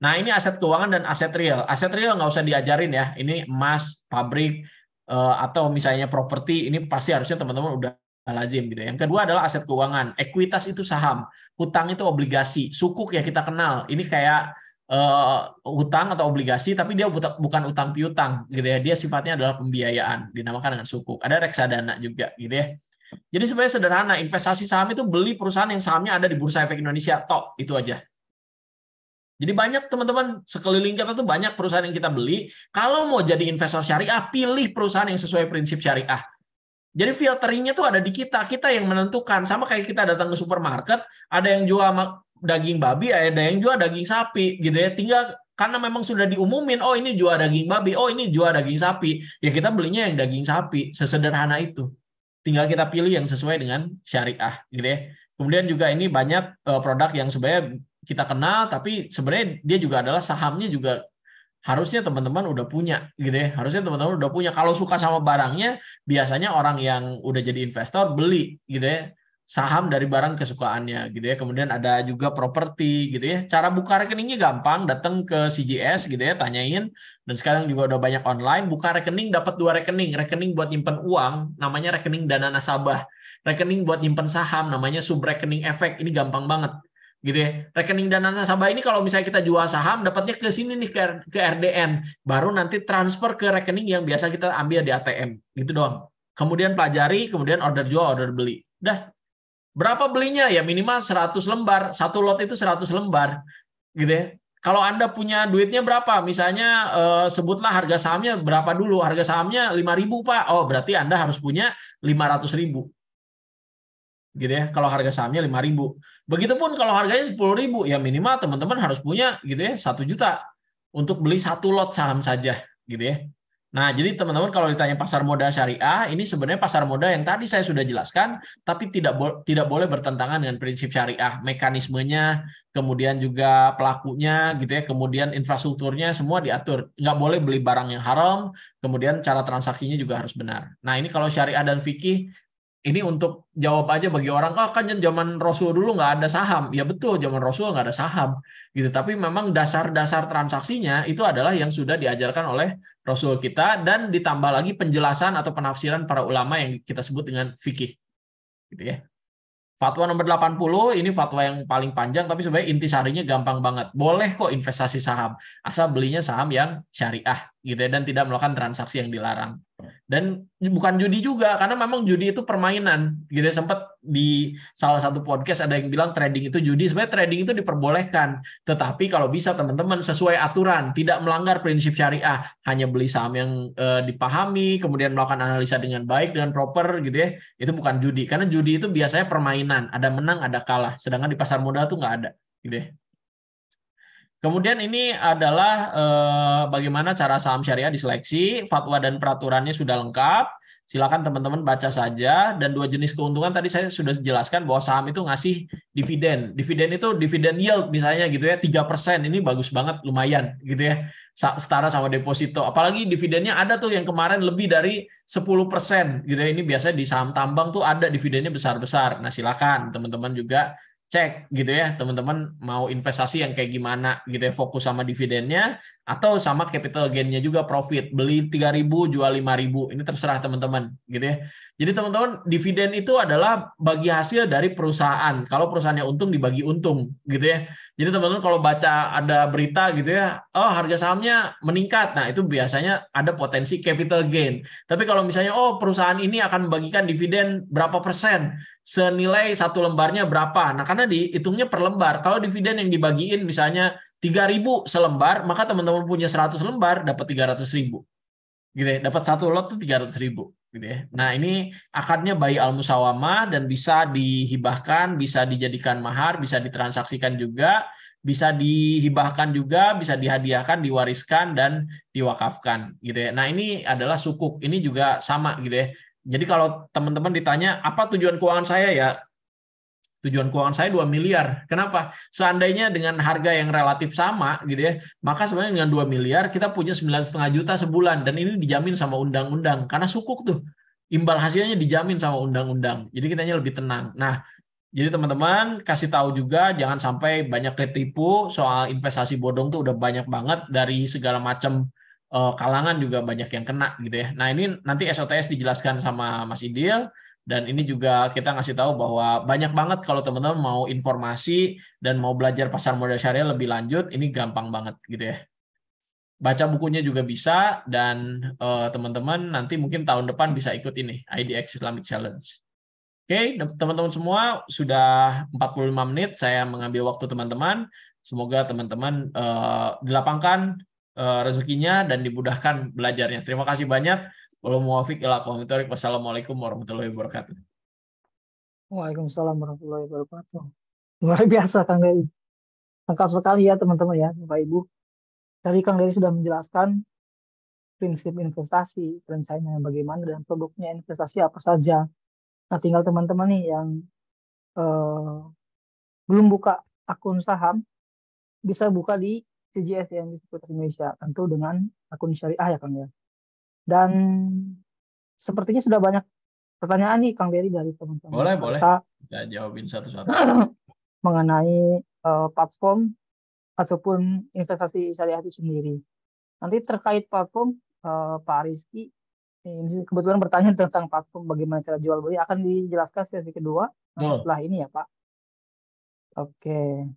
Nah, ini aset keuangan dan aset real. Aset real nggak usah diajarin ya, ini emas, pabrik, atau misalnya properti, ini pasti harusnya teman-teman udah lazim gitu. Yang kedua adalah aset keuangan. Ekuitas itu saham, hutang itu obligasi, sukuk ya kita kenal. Ini kayak hutang atau obligasi, tapi dia bukan utang piutang gitu ya. Dia sifatnya adalah pembiayaan, dinamakan dengan sukuk. Ada reksadana juga gitu ya. Jadi sebenarnya sederhana, investasi saham itu beli perusahaan yang sahamnya ada di Bursa Efek Indonesia, tok, itu aja. Jadi banyak teman-teman sekeliling kita tuh banyak perusahaan yang kita beli. Kalau mau jadi investor syariah, pilih perusahaan yang sesuai prinsip syariah. Jadi filteringnya tuh ada di kita. Kita yang menentukan. Sama kayak kita datang ke supermarket, ada yang jual daging babi, ada yang jual daging sapi, gitu ya. Tinggal karena memang sudah diumumin, oh ini jual daging babi, oh ini jual daging sapi. Ya kita belinya yang daging sapi. Sesederhana itu. Tinggal kita pilih yang sesuai dengan syariah, gitu ya. Kemudian juga ini banyak produk yang sebenarnya kita kenal, tapi sebenarnya dia juga adalah sahamnya juga harusnya teman-teman udah punya gitu ya. Harusnya teman-teman udah punya. Kalau suka sama barangnya, biasanya orang yang udah jadi investor beli gitu ya, saham dari barang kesukaannya gitu ya. Kemudian ada juga properti gitu ya. Cara buka rekeningnya gampang, datang ke CGS gitu ya, tanyain. Dan sekarang juga udah banyak online, buka rekening dapat 2 rekening. Rekening buat nyimpen uang namanya rekening dana nasabah. Rekening buat nyimpen saham namanya subrekening efek. Ini gampang banget gitu ya. Rekening dana nasabah ini kalau misalnya kita jual saham dapatnya ke sini nih, ke RDN, baru nanti transfer ke rekening yang biasa kita ambil di ATM gitu doang. Kemudian pelajari, kemudian order jual, order beli. Udah. Berapa belinya? Ya minimal 100 lembar. Satu lot itu 100 lembar gitu ya. Kalau Anda punya duitnya berapa? Misalnya sebutlah harga sahamnya berapa dulu. Harga sahamnya 5.000, Pak. Oh, berarti Anda harus punya 500.000. Gitu ya, kalau harga sahamnya 5.000. Begitupun kalau harganya 10.000, ya minimal teman-teman harus punya gitu ya 1 juta untuk beli 1 lot saham saja gitu ya. Nah, jadi teman-teman kalau ditanya pasar modal syariah, ini sebenarnya pasar modal yang tadi saya sudah jelaskan, tapi tidak boleh bertentangan dengan prinsip syariah, mekanismenya, kemudian juga pelakunya gitu ya, kemudian infrastrukturnya semua diatur. Nggak boleh beli barang yang haram, kemudian cara transaksinya juga harus benar. Nah, ini kalau syariah dan fikih ini untuk jawab aja bagi orang, kan zaman Rasul dulu nggak ada saham. Ya betul, zaman Rasul nggak ada saham. Gitu. Tapi memang dasar-dasar transaksinya itu adalah yang sudah diajarkan oleh Rasul kita, dan ditambah lagi penjelasan atau penafsiran para ulama yang kita sebut dengan fikih. Gitu ya. Fatwa nomor 80, ini fatwa yang paling panjang, tapi sebenarnya intisarinya gampang banget. Boleh kok investasi saham, asal belinya saham yang syariah gitu ya, dan tidak melakukan transaksi yang dilarang. Dan bukan judi juga, karena memang judi itu permainan. Gitu ya, sempat di salah satu podcast ada yang bilang trading itu judi. Sebenarnya trading itu diperbolehkan, tetapi kalau bisa teman-teman sesuai aturan, tidak melanggar prinsip syariah, hanya beli saham yang dipahami, kemudian melakukan analisa dengan baik, dengan proper, gitu ya. Itu bukan judi, karena judi itu biasanya permainan, ada menang, ada kalah. Sedangkan di pasar modal tuh nggak ada, gitu ya. Kemudian ini adalah bagaimana cara saham syariah diseleksi, fatwa dan peraturannya sudah lengkap. Silakan teman-teman baca saja. Dan 2 jenis keuntungan tadi saya sudah jelaskan bahwa saham itu ngasih dividen. Dividen itu dividen yield misalnya gitu ya, 3%. Ini bagus banget, lumayan gitu ya. Setara sama deposito. Apalagi dividennya ada tuh yang kemarin lebih dari 10% gitu ya. Ini biasanya di saham tambang tuh ada dividennya besar-besar. Nah, silakan teman-teman juga cek gitu ya, teman-teman mau investasi yang kayak gimana gitu ya, fokus sama dividennya atau sama capital gain-nya juga, profit, beli 3.000 jual 5.000, ini terserah teman-teman gitu ya. Jadi teman-teman, dividen itu adalah bagi hasil dari perusahaan. Kalau perusahaannya untung dibagi untung gitu ya. Jadi teman-teman kalau baca ada berita gitu ya, oh harga sahamnya meningkat, nah itu biasanya ada potensi capital gain. Tapi kalau misalnya oh perusahaan ini akan membagikan dividen berapa persen, senilai 1 lembarnya berapa. Nah, karena dihitungnya per lembar. Kalau dividen yang dibagiin misalnya 3.000 selembar, maka teman-teman punya 100 lembar dapat 300.000. Gitu ya. Dapat 1 lot tuh 300.000 gitu ya. Nah, ini akadnya bayi al-musawamah dan bisa dihibahkan, bisa dijadikan mahar, bisa ditransaksikan juga, bisa dihibahkan juga, bisa dihadiahkan, diwariskan dan diwakafkan gitu ya. Nah, ini adalah sukuk. Ini juga sama gitu ya. Jadi kalau teman-teman ditanya, apa tujuan keuangan saya ya? Tujuan keuangan saya 2 miliar. Kenapa? Seandainya dengan harga yang relatif sama, gitu ya, maka sebenarnya dengan 2 miliar kita punya 9,5 juta sebulan. Dan ini dijamin sama undang-undang. Karena sukuk tuh, imbal hasilnya dijamin sama undang-undang. Jadi kitanya lebih tenang. Nah, jadi teman-teman kasih tahu juga, jangan sampai banyak ketipu soal investasi bodong tuh udah banyak banget dari segala macam kalangan juga banyak yang kena gitu ya. Nah ini nanti SOTS dijelaskan sama Mas Idil dan ini juga kita ngasih tahu bahwa banyak banget kalau teman-teman mau informasi dan mau belajar pasar modal syariah lebih lanjut, ini gampang banget gitu ya. Baca bukunya juga bisa dan teman-teman nanti mungkin tahun depan bisa ikut ini IDX Islamic Challenge. Oke, teman-teman semua sudah 45 menit saya mengambil waktu teman-teman. Semoga teman-teman dilapangkan rezekinya dan dimudahkan belajarnya. Terima kasih banyak. Wassalamualaikum warahmatullahi wabarakatuh. Waalaikumsalam warahmatullahi wabarakatuh. Luar biasa Kang Dery. Lengkap sekali ya teman-teman ya, Bapak Ibu. Tadi Kang Dery sudah menjelaskan prinsip investasi, perencanaannya bagaimana, dan produknya investasi apa saja. Nah, tinggal teman-teman nih yang belum buka akun saham, bisa buka di CGS yang di Sekuritas Indonesia, tentu dengan akun syariah ya Kang ya. Dan sepertinya sudah banyak pertanyaan nih Kang Dery dari teman-teman Boleh. peserta Kita jawabin satu-satu. mengenai platform ataupun investasi syariah itu sendiri. Nanti terkait platform, Pak Rizky ini kebetulan bertanya tentang platform bagaimana cara jual beli, akan dijelaskan sesi kedua setelah ini ya Pak. Oke.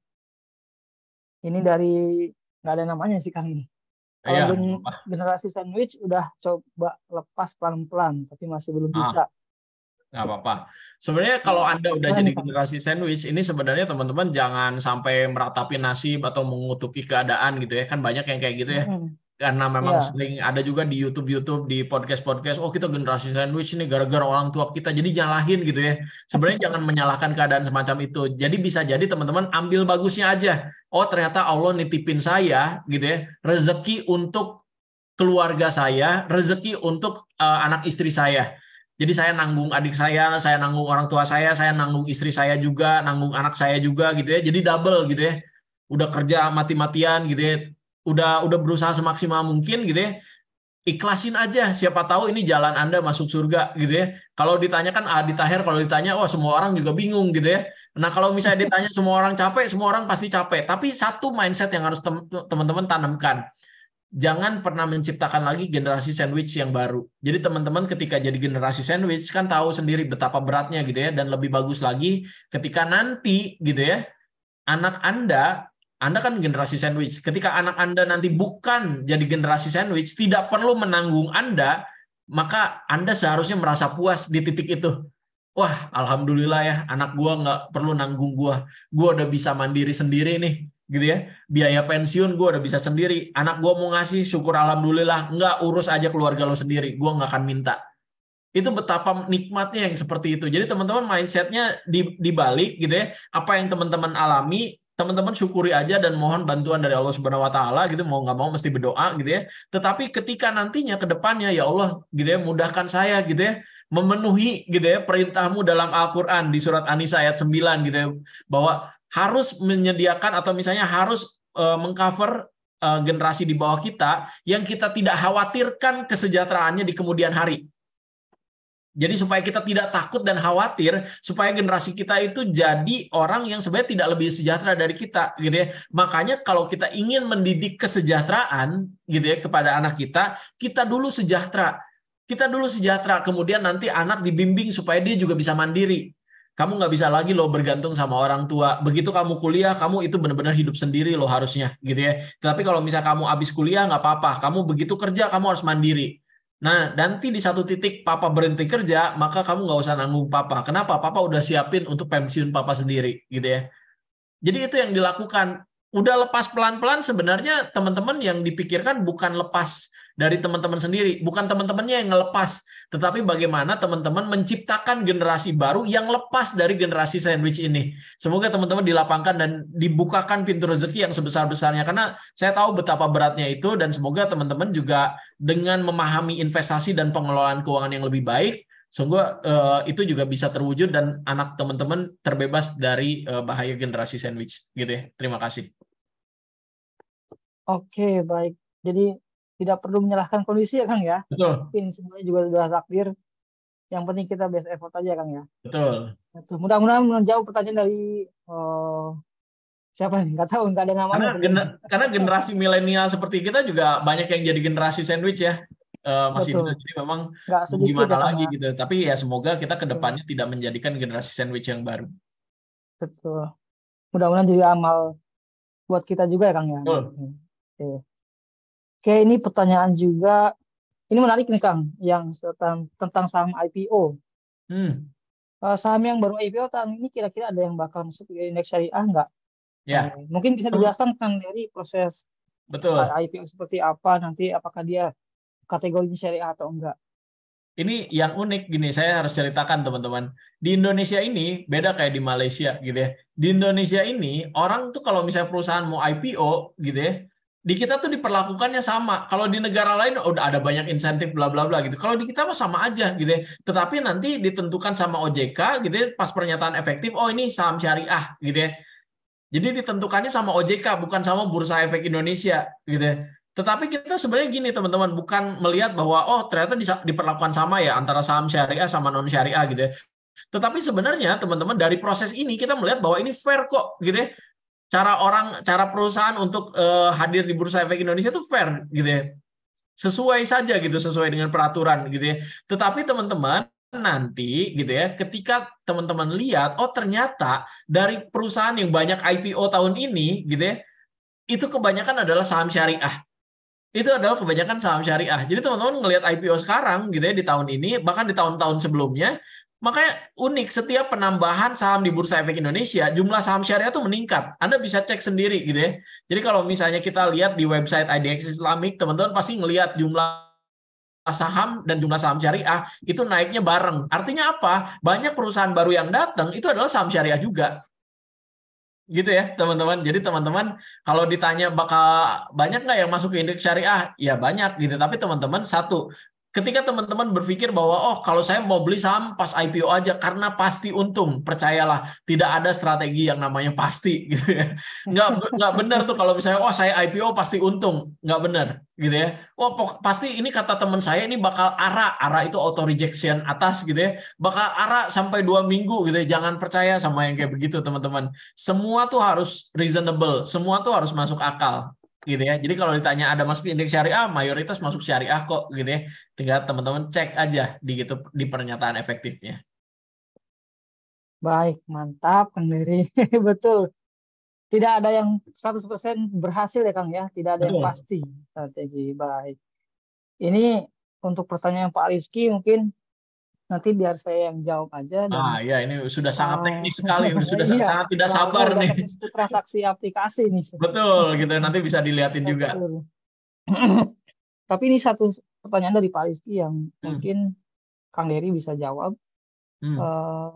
Ini dari nggak ada namanya sih Kang ini. Kalau generasi sandwich udah coba lepas pelan-pelan, tapi masih belum bisa. Nggak apa-apa. Sebenarnya kalau Anda udah jadi generasi sandwich, ini sebenarnya teman-teman jangan sampai meratapi nasib atau mengutuki keadaan gitu ya. Kan banyak yang kayak gitu ya. Karena memang sering ada juga di YouTube, di podcast, oh kita generasi sandwich ini gara-gara orang tua kita, jadi nyalahin gitu ya. Sebenarnya jangan menyalahkan keadaan semacam itu. Jadi bisa jadi teman-teman ambil bagusnya aja. Oh ternyata Allah nitipin saya gitu ya, rezeki untuk keluarga saya, rezeki untuk anak istri saya. Jadi saya nanggung adik saya nanggung orang tua saya nanggung istri saya juga, nanggung anak saya juga gitu ya. Jadi double gitu ya. Udah kerja mati-matian gitu ya. Udah berusaha semaksimal mungkin gitu ya. Ikhlasin aja, siapa tahu ini jalan Anda masuk surga gitu ya. Kalau ditanya kan Adi Taher, kalau ditanya wah semua orang juga bingung gitu ya. Nah, kalau misalnya ditanya semua orang capek, semua orang pasti capek. Tapi satu mindset yang harus teman-teman tanamkan. Jangan pernah menciptakan lagi generasi sandwich yang baru. Jadi teman-teman ketika jadi generasi sandwich kan tahu sendiri betapa beratnya gitu ya, dan lebih bagus lagi ketika nanti gitu ya, anak Anda kan generasi sandwich. Ketika anak Anda nanti bukan jadi generasi sandwich, tidak perlu menanggung Anda, maka Anda seharusnya merasa puas di titik itu. Wah, alhamdulillah ya, anak gua nggak perlu nanggung gua udah bisa mandiri sendiri nih, gitu ya. Biaya pensiun gua udah bisa sendiri. Anak gua mau ngasih, syukur alhamdulillah. Nggak, urus aja keluarga lo sendiri. Gua nggak akan minta. Itu betapa nikmatnya yang seperti itu. Jadi teman-teman mindsetnya dibalik gitu ya. Apa yang teman-teman alami, teman-teman syukuri aja dan mohon bantuan dari Allah Subhanahu Wa Taala gitu. Mau nggak mau mesti berdoa gitu ya. Tetapi ketika nantinya ke depannya ya Allah gitu ya, mudahkan saya gitu ya, memenuhi gitu ya perintahmu dalam Al-Qur'an di surat An-Nisa ayat 9 gitu ya, bahwa harus menyediakan atau misalnya harus mengcover generasi di bawah kita yang kita tidak khawatirkan kesejahteraannya di kemudian hari. Jadi supaya kita tidak takut dan khawatir, supaya generasi kita itu jadi orang yang sebenarnya tidak lebih sejahtera dari kita, gitu ya. Makanya kalau kita ingin mendidik kesejahteraan, gitu ya, kepada anak kita dulu sejahtera. Kita dulu sejahtera, kemudian nanti anak dibimbing supaya dia juga bisa mandiri. Kamu nggak bisa lagi loh bergantung sama orang tua. Begitu kamu kuliah, kamu itu benar-benar hidup sendiri loh harusnya, gitu ya. Tapi kalau misalnya kamu habis kuliah nggak apa-apa. Kamu begitu kerja, kamu harus mandiri. Nah, nanti di satu titik papa berhenti kerja, maka kamu nggak usah nanggung papa. Kenapa? Papa udah siapin untuk pensiun papa sendiri, gitu ya. Jadi itu yang dilakukan. Udah lepas pelan-pelan, sebenarnya teman-teman yang dipikirkan bukan lepas dari teman-teman sendiri, bukan teman-temannya yang ngelepas, tetapi bagaimana teman-teman menciptakan generasi baru yang lepas dari generasi sandwich ini. Semoga teman-teman dilapangkan dan dibukakan pintu rezeki yang sebesar-besarnya, karena saya tahu betapa beratnya itu, dan semoga teman-teman juga dengan memahami investasi dan pengelolaan keuangan yang lebih baik, sehingga itu juga bisa terwujud dan anak teman-teman terbebas dari bahaya generasi sandwich, gitu ya. Terima kasih. Oke, baik. Jadi tidak perlu menyalahkan kondisi ya Kang ya. Betul, Mungkin semuanya juga sudah takdir. Yang penting kita best effort aja Kang ya. betul. Betul. Mudah-mudahan menjawab pertanyaan dari siapa nih? Nggak tahu, nggak ada namanya sebelumnya. Karena generasi milenial seperti kita juga banyak yang jadi generasi sandwich ya, Mas Indra. Betul. Jadi memang Nggak mau sedikit gimana ya Kang lagi ya. gitu. Tapi ya semoga kita ke Betul. depannya tidak menjadikan generasi sandwich yang baru. Betul. Mudah-mudahan jadi amal buat kita juga ya Kang ya. Betul. Oke. Oke, ini pertanyaan juga. Ini menarik nih Kang, yang tentang saham IPO. Hmm, Saham yang baru IPO tahun ini kira-kira ada yang bakal masuk ke indeks syariah nggak? ya, Mungkin bisa dijelaskan kan dari proses betul. IPO seperti apa nanti, apakah dia kategorinya syariah atau enggak? Ini yang unik gini, saya harus ceritakan teman-teman. Di Indonesia ini beda kayak di Malaysia gitu ya. Di Indonesia ini orang tuh kalau misalnya perusahaan mau IPO gitu ya, di kita tuh diperlakukannya sama. Kalau di negara lain udah ada banyak insentif bla bla bla gitu. Kalau di kita mah sama aja gitu ya. Tetapi nanti ditentukan sama OJK gitu ya, pas pernyataan efektif, oh ini saham syariah gitu ya. Jadi ditentukannya sama OJK, bukan sama Bursa Efek Indonesia, gitu ya. Tetapi kita sebenarnya gini teman-teman, bukan melihat bahwa oh ternyata diperlakukan sama ya antara saham syariah sama non syariah gitu ya. Tetapi sebenarnya teman-teman dari proses ini kita melihat bahwa ini fair kok, gitu ya. Cara perusahaan untuk hadir di Bursa Efek Indonesia itu fair, gitu ya. Sesuai saja gitu, sesuai dengan peraturan gitu ya. Tetapi teman-teman nanti gitu ya, ketika teman-teman lihat oh ternyata dari perusahaan yang banyak IPO tahun ini gitu ya, itu kebanyakan adalah saham syariah. Itu adalah kebanyakan saham syariah. Jadi teman-teman ngelihat IPO sekarang gitu ya di tahun ini, bahkan di tahun-tahun sebelumnya, makanya unik setiap penambahan saham di Bursa Efek Indonesia, jumlah saham syariah itu meningkat. Anda bisa cek sendiri gitu ya. Jadi kalau misalnya kita lihat di website IDX Islamic, teman-teman pasti ngelihat jumlah saham dan jumlah saham syariah itu naiknya bareng. Artinya apa? Banyak perusahaan baru yang datang itu adalah saham syariah juga. Gitu ya, teman-teman. Jadi teman-teman kalau ditanya bakal banyak nggak yang masuk ke indeks syariah? Ya banyak gitu. Tapi teman-teman satu, ketika teman-teman berpikir bahwa oh kalau saya mau beli saham pas IPO aja karena pasti untung, percayalah tidak ada strategi yang namanya pasti gitu ya. Nggak benar tuh kalau misalnya oh saya IPO pasti untung, nggak benar gitu ya. Oh pasti ini kata teman saya ini bakal ARA itu auto rejection atas gitu ya. Bakal ARA sampai 2 minggu gitu ya. Jangan percaya sama yang kayak begitu teman-teman. Semua tuh harus reasonable, semua tuh harus masuk akal gitu ya. Jadi kalau ditanya ada masuk indeks syariah, mayoritas masuk syariah kok gitu ya. Tinggal teman-teman cek aja di gitu di pernyataan efektifnya. Baik, mantap Kang Dery. Betul. Tidak ada yang 100% berhasil ya Kang ya. Tidak ada yang Betul. pasti strategi. Baik. Ini untuk pertanyaan Pak Rizky mungkin nanti biar saya yang jawab aja dan Ya ini sudah sangat teknis sekali, sudah iya, sangat tidak karena sabar udah nih. teknis transaksi aplikasi nih. Betul, gitu nanti bisa dilihatin juga. Betul. Tapi ini satu pertanyaan dari Pak Rizky yang mungkin Kang Dery bisa jawab. Eh,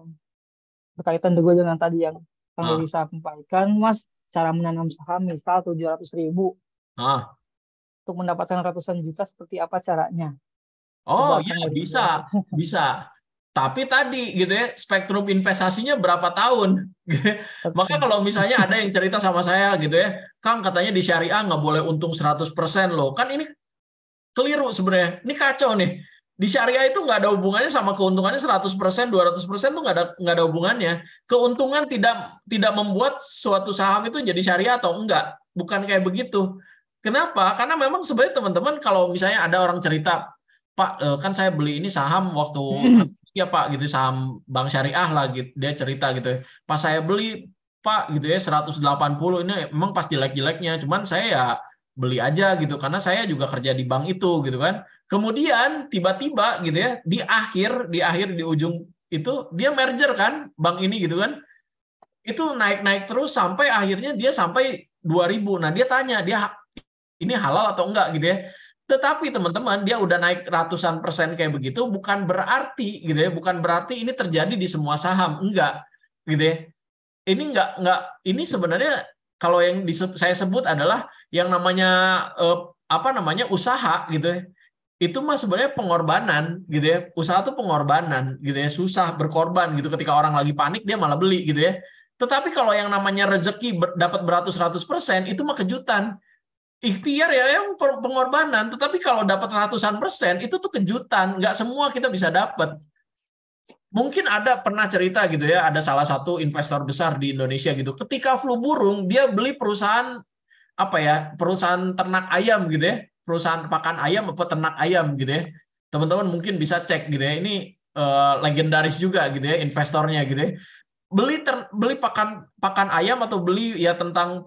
berkaitan juga dengan tadi yang Kang Dery sampaikan, Mas, cara menanam saham misal 700.000 untuk mendapatkan ratusan juta seperti apa caranya? Oh Coba ya Kang Dery bisa, jelasin. bisa. Tapi tadi gitu ya, spektrum investasinya berapa tahun? Maka Betul. kalau misalnya ada yang cerita sama saya gitu ya, Kang katanya di syariah nggak boleh untung 100% loh. Kan ini keliru sebenarnya. Ini kacau nih. Di syariah itu nggak ada hubungannya sama keuntungannya 100%, 200% tuh nggak ada hubungannya. Keuntungan tidak membuat suatu saham itu jadi syariah atau enggak. Bukan kayak begitu. Kenapa? Karena memang sebenarnya teman-teman kalau misalnya ada orang cerita, Pak, kan saya beli ini saham waktu ya Pak gitu, saham bank syariah lah gitu. Dia cerita gitu ya. Pas saya beli Pak gitu ya 180 ini memang pas jelek-jeleknya, cuman saya ya beli aja gitu karena saya juga kerja di bank itu gitu kan. Kemudian tiba-tiba gitu ya di ujung itu dia merger kan bank ini gitu kan. Itu naik-naik terus sampai akhirnya dia sampai 2000. Nah, dia tanya, ini halal atau enggak gitu ya. Tetapi teman-teman, dia udah naik ratusan persen kayak begitu bukan berarti gitu ya, bukan berarti ini terjadi di semua saham, enggak gitu ya. Ini enggak ini sebenarnya kalau yang saya sebut adalah yang namanya apa namanya usaha gitu ya. Itu mah sebenarnya pengorbanan gitu ya. Usaha tuh pengorbanan gitu ya, susah berkorban gitu ketika orang lagi panik dia malah beli gitu ya. Tetapi kalau yang namanya rezeki dapat beratus-ratus persen itu mah kejutan. Ikhtiar ya yang pengorbanan, tetapi kalau dapat ratusan persen itu tuh kejutan, nggak semua kita bisa dapat. Mungkin ada pernah cerita gitu ya, ada salah satu investor besar di Indonesia gitu. Ketika flu burung, dia beli perusahaan apa ya, perusahaan ternak ayam gitu ya, perusahaan pakan ayam apa ternak ayam gitu ya. Teman-teman mungkin bisa cek gitu ya. Ini legendaris juga gitu ya investornya gitu ya. Beli pakan ayam atau beli ya tentang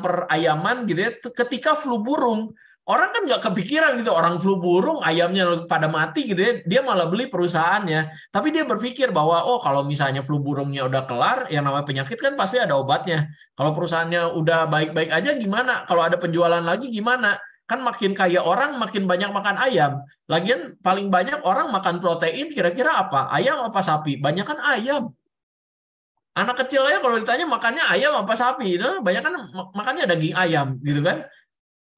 perayaman gitu ya. Ketika flu burung, orang kan nggak kepikiran gitu, orang flu burung ayamnya pada mati gitu ya, dia malah beli perusahaannya. Tapi dia berpikir bahwa oh kalau misalnya flu burungnya udah kelar, yang namanya penyakit kan pasti ada obatnya. Kalau perusahaannya udah baik-baik aja gimana? Kalau ada penjualan lagi gimana? Kan makin kaya orang makin banyak makan ayam. Lagian paling banyak orang makan protein kira-kira apa? Ayam apa sapi? Banyak kan ayam. Anak kecil aja kalau ditanya makannya ayam apa sapi, banyak kan makannya daging ayam gitu kan.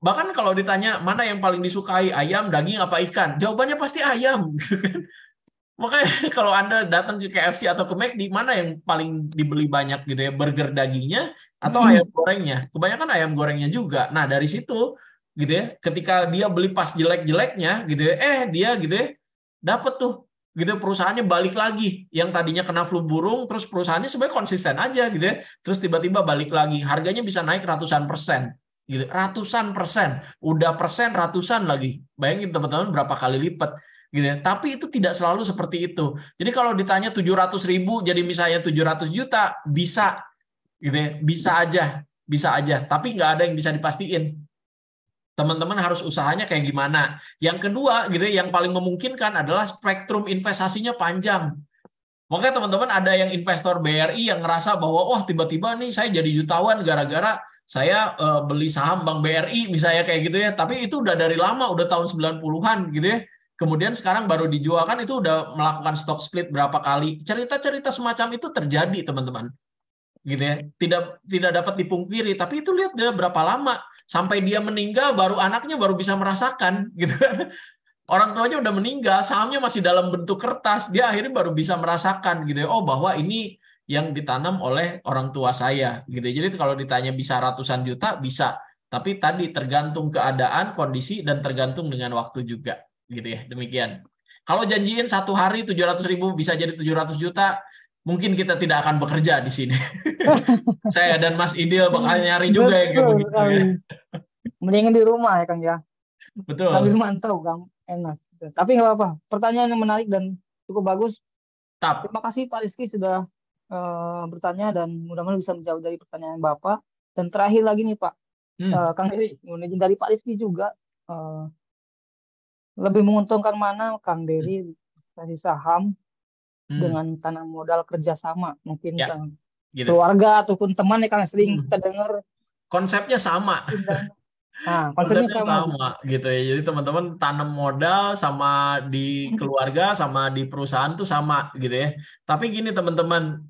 Bahkan kalau ditanya mana yang paling disukai, ayam, daging, apa ikan, jawabannya pasti ayam. Gitu kan. Makanya kalau Anda datang ke KFC atau ke McD, mana yang paling dibeli banyak gitu ya, burger dagingnya atau ayam gorengnya? Kebanyakan ayam gorengnya juga. Nah dari situ gitu ya, ketika dia beli pas jelek-jeleknya gitu ya, dia gitu ya, dapat tuh gitu perusahaannya balik lagi yang tadinya kena flu burung terus perusahaannya sebenarnya konsisten aja gitu ya terus tiba-tiba balik lagi harganya bisa naik ratusan persen gitu ratusan persen udah persen ratusan lagi bayangin teman-teman berapa kali lipat gitu ya tapi itu tidak selalu seperti itu jadi kalau ditanya 700.000 jadi misalnya 700 juta bisa gitu ya bisa aja tapi nggak ada yang bisa dipastiin teman-teman harus usahanya kayak gimana. Yang kedua, gitu yang paling memungkinkan adalah spektrum investasinya panjang. Makanya teman-teman ada yang investor BRI yang ngerasa bahwa wah tiba-tiba nih saya jadi jutawan gara-gara saya beli saham Bank BRI misalnya kayak gitu ya. Tapi itu udah dari lama, udah tahun 90-an gitu ya. Kemudian sekarang baru dijual kan itu udah melakukan stock split berapa kali. Cerita-cerita semacam itu terjadi, teman-teman. Gitu ya. Tidak dapat dipungkiri, tapi itu lihat dia berapa lama sampai dia meninggal baru anaknya baru bisa merasakan gitu kan. Orang tuanya udah meninggal, sahamnya masih dalam bentuk kertas, dia akhirnya baru bisa merasakan gitu ya. Oh, bahwa ini yang ditanam oleh orang tua saya gitu. Jadi kalau ditanya bisa ratusan juta bisa, tapi tadi tergantung keadaan, kondisi dan tergantung dengan waktu juga gitu ya. Demikian. Kalau janjiin satu hari 700.000 bisa jadi 700 juta, mungkin kita tidak akan bekerja di sini. Saya dan Mas Idil bakal nyari juga yang kayak Betul begitu sekali. ya. Mendingan di rumah ya Kang ya. Sambil Betul. mantau Kang, enak. Tapi nggak apa-apa. Pertanyaan yang menarik dan cukup bagus. Tap. Terima kasih Pak Rizky sudah bertanya dan mudah-mudahan bisa menjawab dari pertanyaan Bapak. Dan terakhir lagi nih Pak, Kang Heri, dari Pak Rizky juga Lebih menguntungkan mana, Kang Dery, investasi saham Hmm, dengan tanam modal kerjasama? Mungkin ya, Kang, gitu. keluarga ataupun teman ya Kang, sering Hmm, kita dengar konsepnya sama. pindah. Nah, konsepnya Konsepnya sama sama gitu. gitu ya. Jadi teman-teman tanam modal sama di keluarga sama di perusahaan tuh sama gitu ya. Tapi gini teman-teman,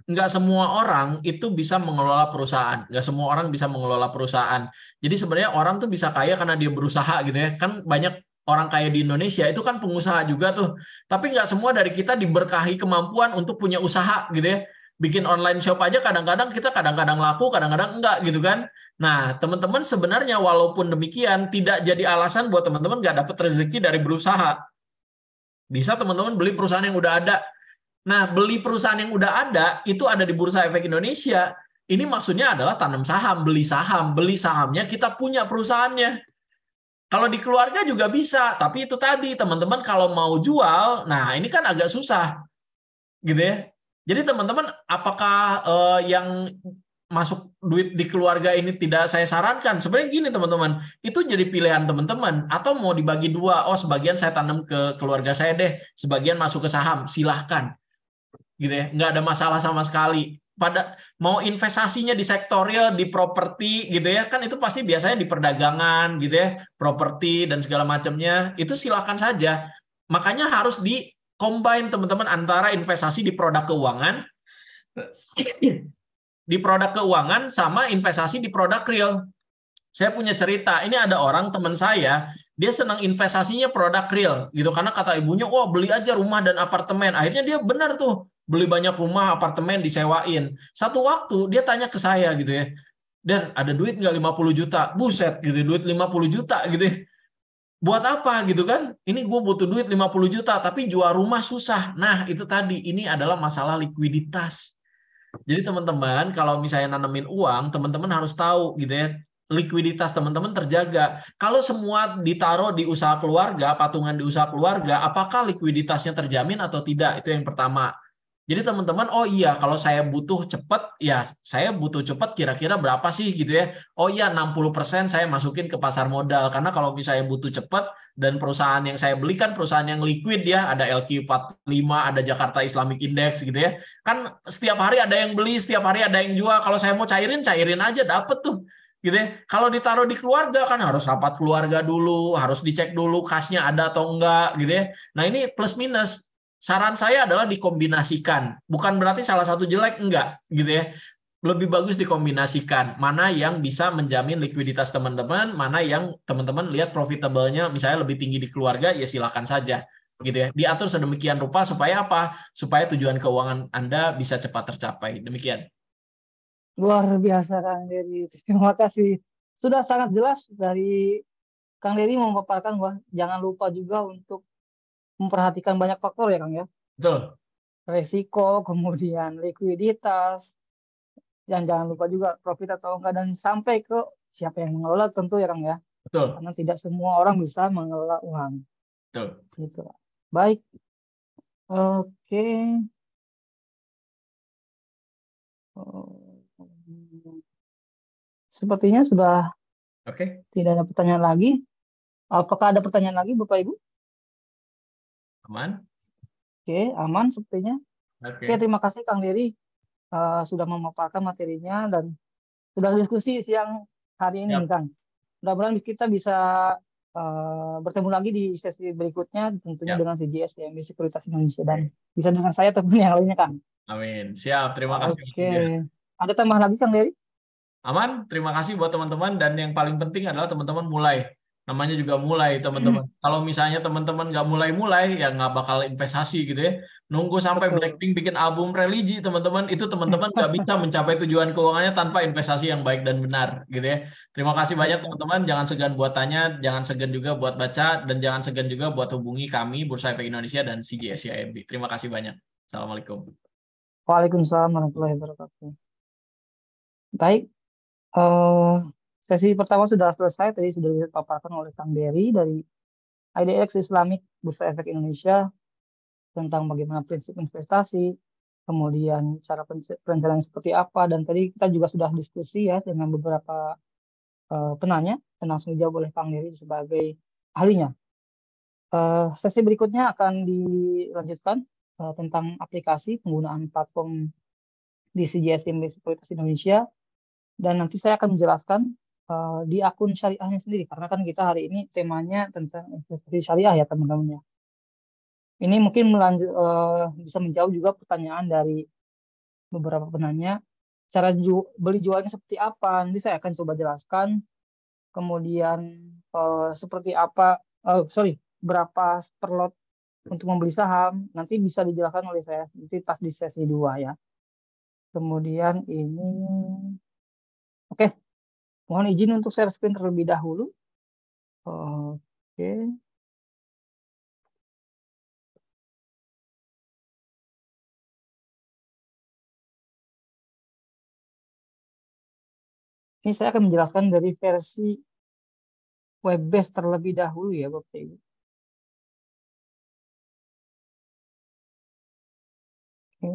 nggak semua orang itu bisa mengelola perusahaan. Nggak semua orang bisa mengelola perusahaan. Jadi sebenarnya orang tuh bisa kaya karena dia berusaha gitu ya. Kan banyak orang kaya di Indonesia itu kan pengusaha juga tuh. Tapi nggak semua dari kita diberkahi kemampuan untuk punya usaha gitu ya. Bikin online shop aja kadang-kadang kita kadang-kadang laku, kadang-kadang enggak gitu kan. Nah, teman-teman sebenarnya walaupun demikian tidak jadi alasan buat teman-teman nggak dapat rezeki dari berusaha. Bisa teman-teman beli perusahaan yang udah ada. Nah, beli perusahaan yang udah ada itu ada di Bursa Efek Indonesia. Ini maksudnya adalah tanam saham, beli saham, beli sahamnya kita punya perusahaannya. Kalau di keluarga juga bisa, tapi itu tadi teman-teman kalau mau jual, nah ini kan agak susah gitu ya. Jadi teman-teman, apakah yang masuk duit di keluarga ini tidak saya sarankan? Sebenarnya gini teman-teman, itu jadi pilihan teman-teman. Atau mau dibagi dua, oh sebagian saya tanam ke keluarga saya deh, sebagian masuk ke saham, silahkan. Gitu ya, nggak ada masalah sama sekali. Pada mau investasinya di sektorial, di properti gitu ya, kan itu pasti biasanya di perdagangan gitu ya, properti dan segala macamnya, itu silahkan saja. Makanya harus di combine teman-teman antara investasi di produk keuangan sama investasi di produk real. Saya punya cerita, ini ada orang teman saya, dia senang investasinya produk real gitu karena kata ibunya, "Oh, beli aja rumah dan apartemen." Akhirnya dia benar tuh, beli banyak rumah, apartemen disewain. Satu waktu dia tanya ke saya gitu ya, "Dan ada duit nggak 50 juta?" Buset gitu, duit 50 juta gitu ya. Buat apa gitu kan? Ini gue butuh duit 50 juta, tapi jual rumah susah. Nah, itu tadi, ini adalah masalah likuiditas. Jadi teman-teman kalau misalnya nanemin uang, teman-teman harus tahu gitu ya, likuiditas teman-teman terjaga. Kalau semua ditaruh di usaha keluarga, patungan di usaha keluarga, apakah likuiditasnya terjamin atau tidak? Itu yang pertama. Jadi teman-teman, oh iya kalau saya butuh cepat, ya saya butuh cepat kira-kira berapa sih gitu ya. Oh iya 60% saya masukin ke pasar modal. Karena kalau misalnya butuh cepat dan perusahaan yang saya beli kan perusahaan yang liquid ya, ada LQ45, ada Jakarta Islamic Index gitu ya. Kan setiap hari ada yang beli, setiap hari ada yang jual. Kalau saya mau cairin, cairin aja dapet tuh. Gitu ya. Kalau ditaruh di keluarga kan harus rapat keluarga dulu, harus dicek dulu kasnya ada atau enggak gitu ya. Nah, ini plus minus. Saran saya adalah dikombinasikan. Bukan berarti salah satu jelek, enggak gitu ya. Lebih bagus dikombinasikan. Mana yang bisa menjamin likuiditas teman-teman, mana yang teman-teman lihat profitable-nya misalnya lebih tinggi di keluarga, ya silakan saja gitu ya. Diatur sedemikian rupa supaya apa? Supaya tujuan keuangan Anda bisa cepat tercapai. Demikian. Luar biasa Kang Dery. Terima kasih. Sudah sangat jelas dari Kang Dery memaparkan bahwa jangan lupa juga untuk memperhatikan banyak faktor ya Kang ya. Betul. Resiko, kemudian likuiditas, dan jangan lupa juga profit atau enggak, dan sampai ke siapa yang mengelola tentu ya Kang ya. Betul. Karena tidak semua orang bisa mengelola uang. Betul. Gitu. Baik, oke. Sepertinya sudah Oke. tidak ada pertanyaan lagi. Apakah ada pertanyaan lagi Bapak Ibu? Aman? Oke, aman sepertinya. Oke, Oke. terima kasih Kang Dery sudah memaparkan materinya dan sudah diskusi siang hari ini nih Siap. Kang. Mudah-mudahan kita bisa bertemu lagi di sesi berikutnya tentunya Siap. dengan CGS ya, Sekuritas Indonesia, dan Oke. bisa dengan saya ataupun yang lainnya Kang. Amin. Siap. Terima kasih Mas Oke, Sigit. ada tambahan lagi Kang Dery? Aman, terima kasih buat teman-teman dan yang paling penting adalah teman-teman mulai. Namanya juga mulai teman-teman. Kalau misalnya teman-teman nggak mulai-mulai ya nggak bakal investasi gitu ya. Nunggu sampai Betul. Blackpink bikin album religi teman-teman itu teman-teman nggak bisa mencapai tujuan keuangannya tanpa investasi yang baik dan benar gitu ya. Terima kasih banyak Betul. teman-teman. Jangan segan buat tanya, jangan segan juga buat baca dan jangan segan juga buat hubungi kami Bursa Efek Indonesia dan CGSIMB. Terima kasih banyak. Assalamualaikum. Waalaikumsalam warahmatullahi wabarakatuh. Baik, eh, sesi pertama sudah selesai. Tadi sudah dipaparkan oleh Kang Dery dari IDX Islamic Bursa Efek Indonesia tentang bagaimana prinsip investasi, kemudian cara perencanaan seperti apa, dan tadi kita juga sudah diskusi ya dengan beberapa penanya dan langsung dijawab oleh Kang Dery sebagai ahlinya. Sesi berikutnya akan dilanjutkan tentang aplikasi penggunaan platform di CGS IMB Sekuritas Indonesia, dan nanti saya akan menjelaskan di akun syariahnya sendiri, karena kan kita hari ini temanya tentang investasi syariah ya teman-teman ya. Ini mungkin bisa menjawab juga pertanyaan dari beberapa penanya. Cara beli jualnya seperti apa? Nanti saya akan coba jelaskan. Kemudian seperti apa? Berapa per lot untuk membeli saham? Nanti bisa dijelaskan oleh saya nanti pas di sesi 2 ya. Kemudian ini, oke, mohon izin untuk share screen terlebih dahulu. Oke. Ini saya akan menjelaskan dari versi web-based terlebih dahulu ya Bapak Ibu. Oke.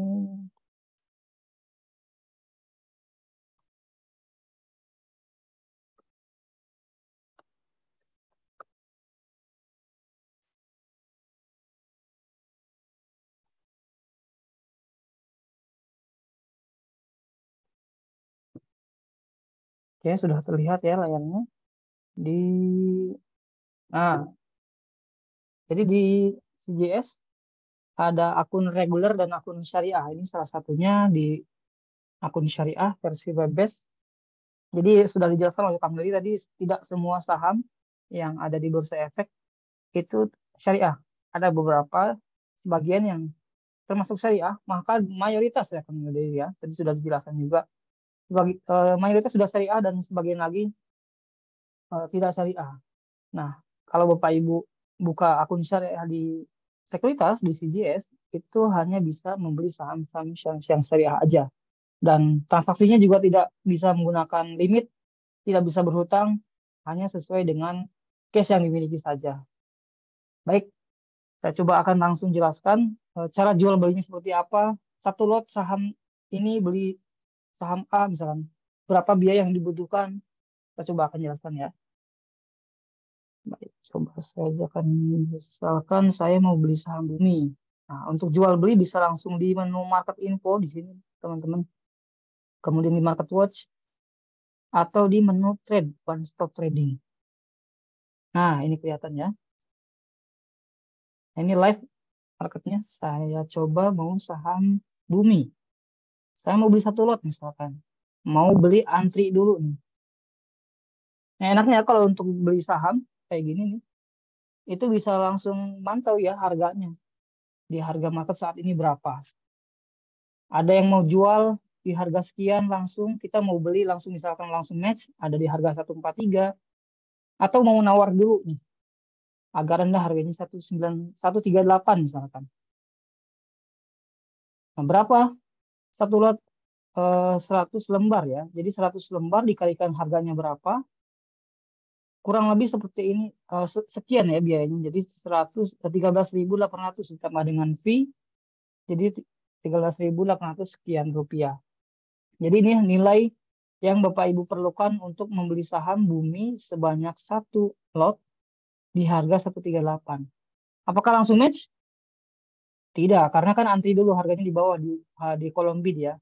Oke, sudah terlihat ya layarnya. Nah, jadi di CGS ada akun reguler dan akun syariah. Ini salah satunya di akun syariah versi web-based. Jadi sudah dijelaskan oleh Kang Deli tadi, tidak semua saham yang ada di Bursa Efek itu syariah. Ada beberapa, sebagian yang termasuk syariah, maka mayoritas ya Kang Deli ya. Tadi sudah dijelaskan juga. Mayoritas sudah syariah dan sebagian lagi tidak syariah. Nah, kalau Bapak Ibu buka akun syariah di sekuritas di CGS, itu hanya bisa membeli saham-saham yang syariah aja. Dan transaksinya juga tidak bisa menggunakan limit, tidak bisa berhutang, hanya sesuai dengan case yang dimiliki saja. Baik, saya coba akan langsung jelaskan cara jual belinya seperti apa. Satu lot saham ini beli saham A misalkan, berapa biaya yang dibutuhkan, kita coba akan jelaskan ya. Baik, coba saya akan misalkan saya mau beli saham Bumi. Nah, untuk jual beli bisa langsung di menu market info di sini, teman-teman. Kemudian di market watch atau di menu trade, one stop trading. Nah, ini kelihatan ya. Ini live marketnya. Saya coba mau saham Bumi. Saya mau beli satu lot misalkan. Mau beli antri dulu nih. Nah, enaknya kalau untuk beli saham kayak gini nih, itu bisa langsung mantau ya harganya. Di harga market saat ini berapa. Ada yang mau jual di harga sekian langsung, kita mau beli langsung misalkan langsung match, ada di harga 143, atau mau nawar dulu nih, agar rendah harganya 138 misalkan. Nah, berapa? Satu lot 100 lembar ya. Jadi 100 lembar dikalikan harganya berapa? Kurang lebih seperti ini, sekian ya biayanya. Jadi 13.800 ditambah dengan fee, jadi 13.800 sekian rupiah. Jadi ini nilai yang Bapak Ibu perlukan untuk membeli saham Bumi sebanyak satu lot di harga 138. Apakah langsung match? Tidak, karena kan antri dulu harganya di bawah di kolom bid ya.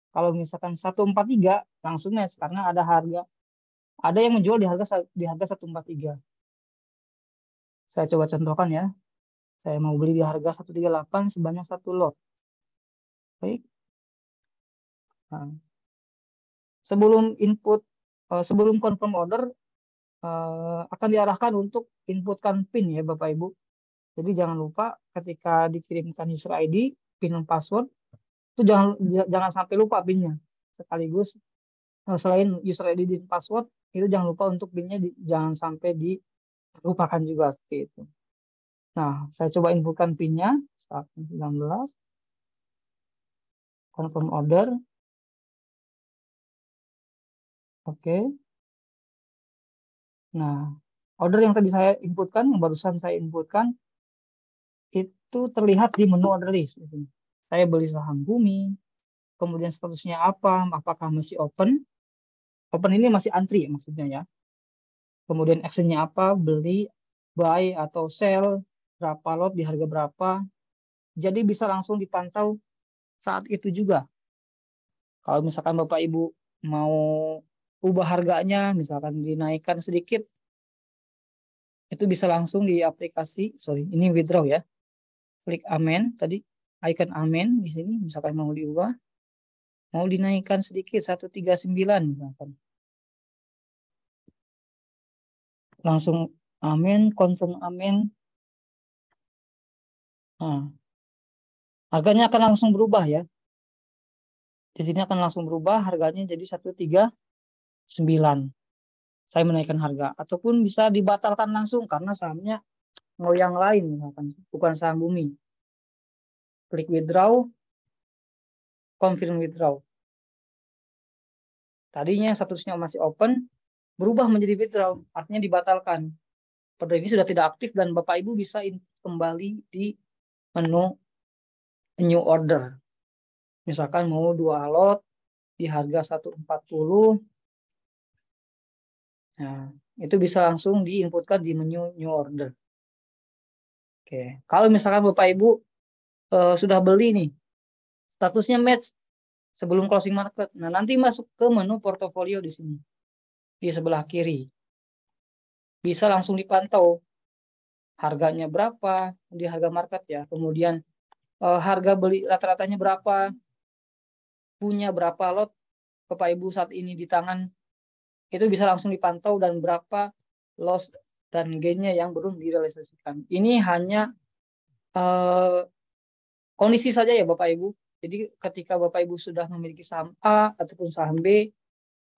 Kalau misalkan 143 langsung match karena ada yang menjual di harga 143. Saya coba contohkan ya. Saya mau beli di harga 138 sebanyak satu lot. Baik. Nah, sebelum confirm order akan diarahkan untuk inputkan PIN ya Bapak Ibu. Jadi jangan lupa ketika dikirimkan user ID, PIN dan password, itu jangan sampai lupa PIN-nya. Sekaligus selain user ID dan password, itu jangan lupa untuk PIN-nya jangan sampai dilupakan juga seperti itu. Nah, saya coba inputkan PIN-nya, 19, confirm order. Oke. Nah, order yang tadi saya inputkan, yang barusan saya inputkan, itu terlihat di menu order list. Saya beli saham Bumi, kemudian statusnya apa, apakah masih open. Open ini masih antri maksudnya ya. Kemudian actionnya apa, beli, buy, atau sell, berapa lot di harga berapa. Jadi bisa langsung dipantau saat itu juga. Kalau misalkan Bapak Ibu mau ubah harganya, misalkan dinaikkan sedikit, itu bisa langsung di aplikasi, sorry, ini withdraw ya. Klik amen, tadi icon amen di sini, misalkan mau diubah, mau dinaikkan sedikit 139, misalkan. Langsung amen, confirm amen. Nah, harganya akan langsung berubah ya. Di sini akan langsung berubah, harganya jadi 139. Saya menaikkan harga. Ataupun bisa dibatalkan langsung karena sahamnya mau yang lain, misalkan, bukan saham Bumi. Klik withdraw, confirm withdraw. Tadinya statusnya masih open, berubah menjadi withdraw, artinya dibatalkan. Pada ini sudah tidak aktif dan Bapak Ibu bisa kembali di menu new order. Misalkan mau 2 lot di harga 140, nah, itu bisa langsung diinputkan di menu new order. Oke, kalau misalkan Bapak Ibu sudah beli nih, statusnya match sebelum closing market. Nah, nanti masuk ke menu portofolio di sini, di sebelah kiri. Bisa langsung dipantau harganya berapa di harga market ya. Kemudian harga beli rata-ratanya berapa, punya berapa lot Bapak Ibu saat ini di tangan, itu bisa langsung dipantau dan berapa loss dan gainnya yang belum direalisasikan. Ini hanya kondisi saja ya Bapak Ibu. Jadi ketika Bapak Ibu sudah memiliki saham A ataupun saham B,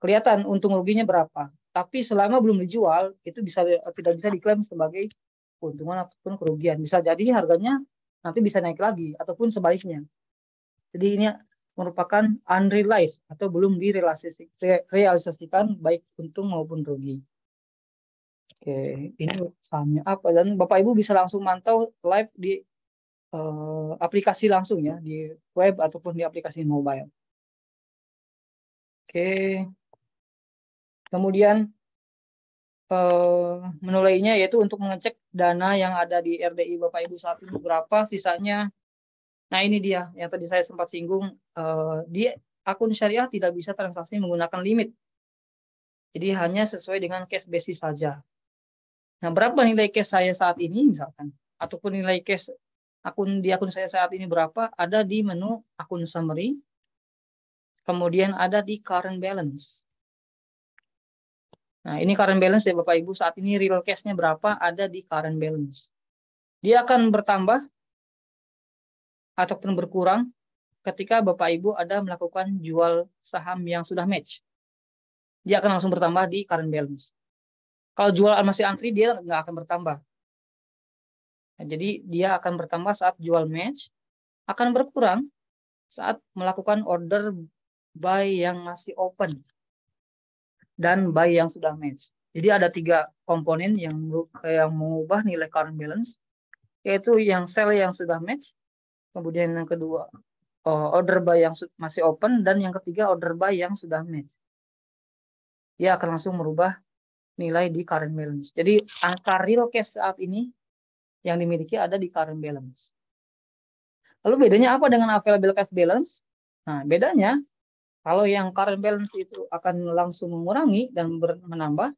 kelihatan untung ruginya berapa. Tapi selama belum dijual, itu tidak bisa diklaim sebagai keuntungan ataupun kerugian. Bisa jadi harganya nanti bisa naik lagi ataupun sebaliknya. Jadi ini merupakan unrealized atau belum direalisasikan baik untung maupun rugi. Oke, ini sahamnya apa, dan Bapak Ibu bisa langsung mantau live di aplikasi langsung ya, di web ataupun di aplikasi mobile. Oke. Kemudian menu lainnya yaitu untuk mengecek dana yang ada di RDI Bapak Ibu saat ini berapa sisanya. Nah, ini dia yang tadi saya sempat singgung, di akun syariah tidak bisa transaksi menggunakan limit. Jadi hanya sesuai dengan cash basis saja. Nah, berapa nilai cash saya saat ini misalkan, ataupun nilai cash di akun saya saat ini berapa, ada di menu akun summary, kemudian ada di current balance. Nah, ini current balance ya Bapak Ibu, saat ini real cash-nya berapa, ada di current balance. Dia akan bertambah ataupun berkurang ketika Bapak Ibu ada melakukan jual saham yang sudah match. Dia akan langsung bertambah di current balance. Kalau jual masih antri, dia nggak akan bertambah. Nah, jadi dia akan bertambah saat jual match, akan berkurang saat melakukan order buy yang masih open dan buy yang sudah match. Jadi ada 3 komponen yang mengubah nilai current balance, yaitu yang sell yang sudah match, kemudian yang kedua order buy yang masih open, dan yang ketiga order buy yang sudah match. Dia akan langsung merubah nilai di current balance. Jadi angka real cash saat ini yang dimiliki ada di current balance. Lalu bedanya apa dengan available cash balance? Nah, bedanya kalau yang current balance itu akan langsung mengurangi dan menambah,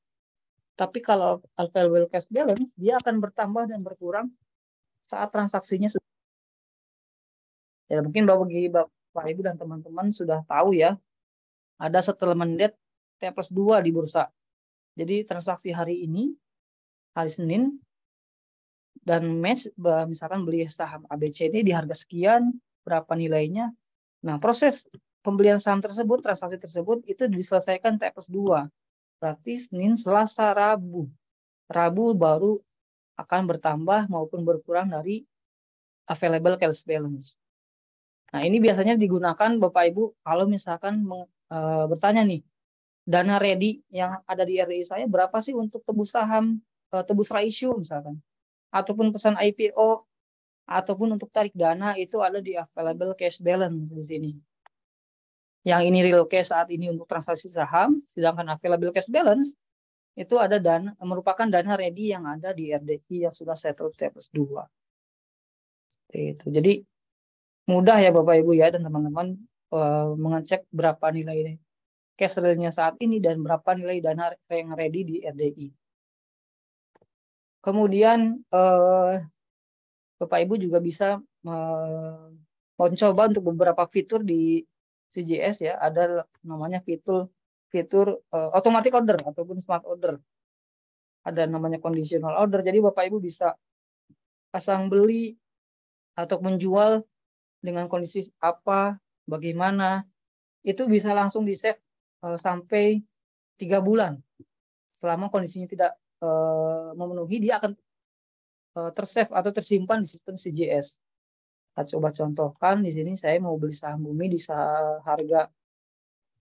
tapi kalau available cash balance dia akan bertambah dan berkurang saat transaksinya sudah. Ya, mungkin bagi Bapak Ibu dan teman-teman sudah tahu ya, ada settlement date T+2 di bursa. Jadi transaksi hari ini, hari Senin, dan match, misalkan beli saham ABCD di harga sekian, berapa nilainya. Nah, proses pembelian saham tersebut, transaksi tersebut, itu diselesaikan T+2. Berarti Senin, Selasa, Rabu. Rabu baru akan bertambah maupun berkurang dari available cash balance. Nah, ini biasanya digunakan Bapak Ibu kalau misalkan bertanya nih, dana ready yang ada di RDI saya berapa sih untuk tebus saham, tebus ratio misalkan, ataupun pesan IPO, ataupun untuk tarik dana, itu ada di available cash balance di sini. Yang ini real cash saat ini untuk transaksi saham, sedangkan available cash balance itu ada dana, merupakan dana ready yang ada di RDI yang sudah settle T+2. Itu. Jadi mudah ya Bapak Ibu ya dan teman-teman mengecek berapa nilai cash realnya saat ini dan berapa nilai dana yang ready di RDI. Kemudian Bapak Ibu juga bisa mencoba untuk beberapa fitur di CGS ya, ada namanya fitur automatic order ataupun smart order. Ada namanya conditional order. Jadi Bapak Ibu bisa pasang beli atau menjual dengan kondisi apa, bagaimana, itu bisa langsung di-save sampai 3 bulan. Selama kondisinya tidak memenuhi, dia akan tersave atau tersimpan di sistem CGS. Saya coba contohkan di sini saya mau beli saham Bumi di harga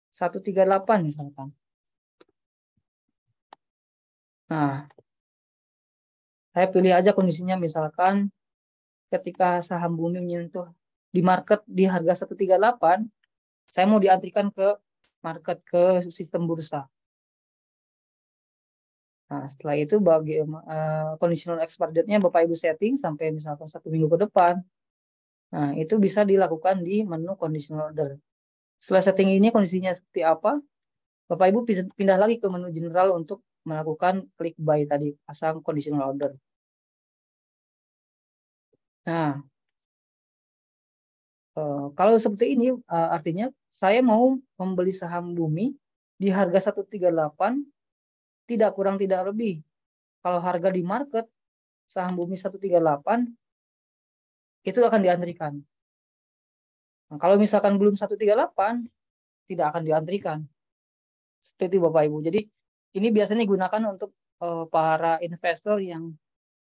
138 misalkan. Nah, saya pilih aja kondisinya misalkan ketika saham Bumi menyentuh di market di harga 138, saya mau diantrikan ke market ke sistem bursa. Nah, setelah itu bagi conditional expire date-nya Bapak Ibu setting sampai misalkan 1 minggu ke depan. Nah, itu bisa dilakukan di menu conditional order. Setelah setting ini kondisinya seperti apa, Bapak Ibu pindah lagi ke menu general untuk melakukan klik buy tadi, pasang conditional order. Nah, kalau seperti ini artinya saya mau membeli saham Bumi di harga 138 tidak kurang tidak lebih. Kalau harga di market saham Bumi 138 itu akan diantrikan. Nah, kalau misalkan belum 138 tidak akan diantrikan. Seperti itu Bapak Ibu. Jadi ini biasanya digunakan untuk para investor yang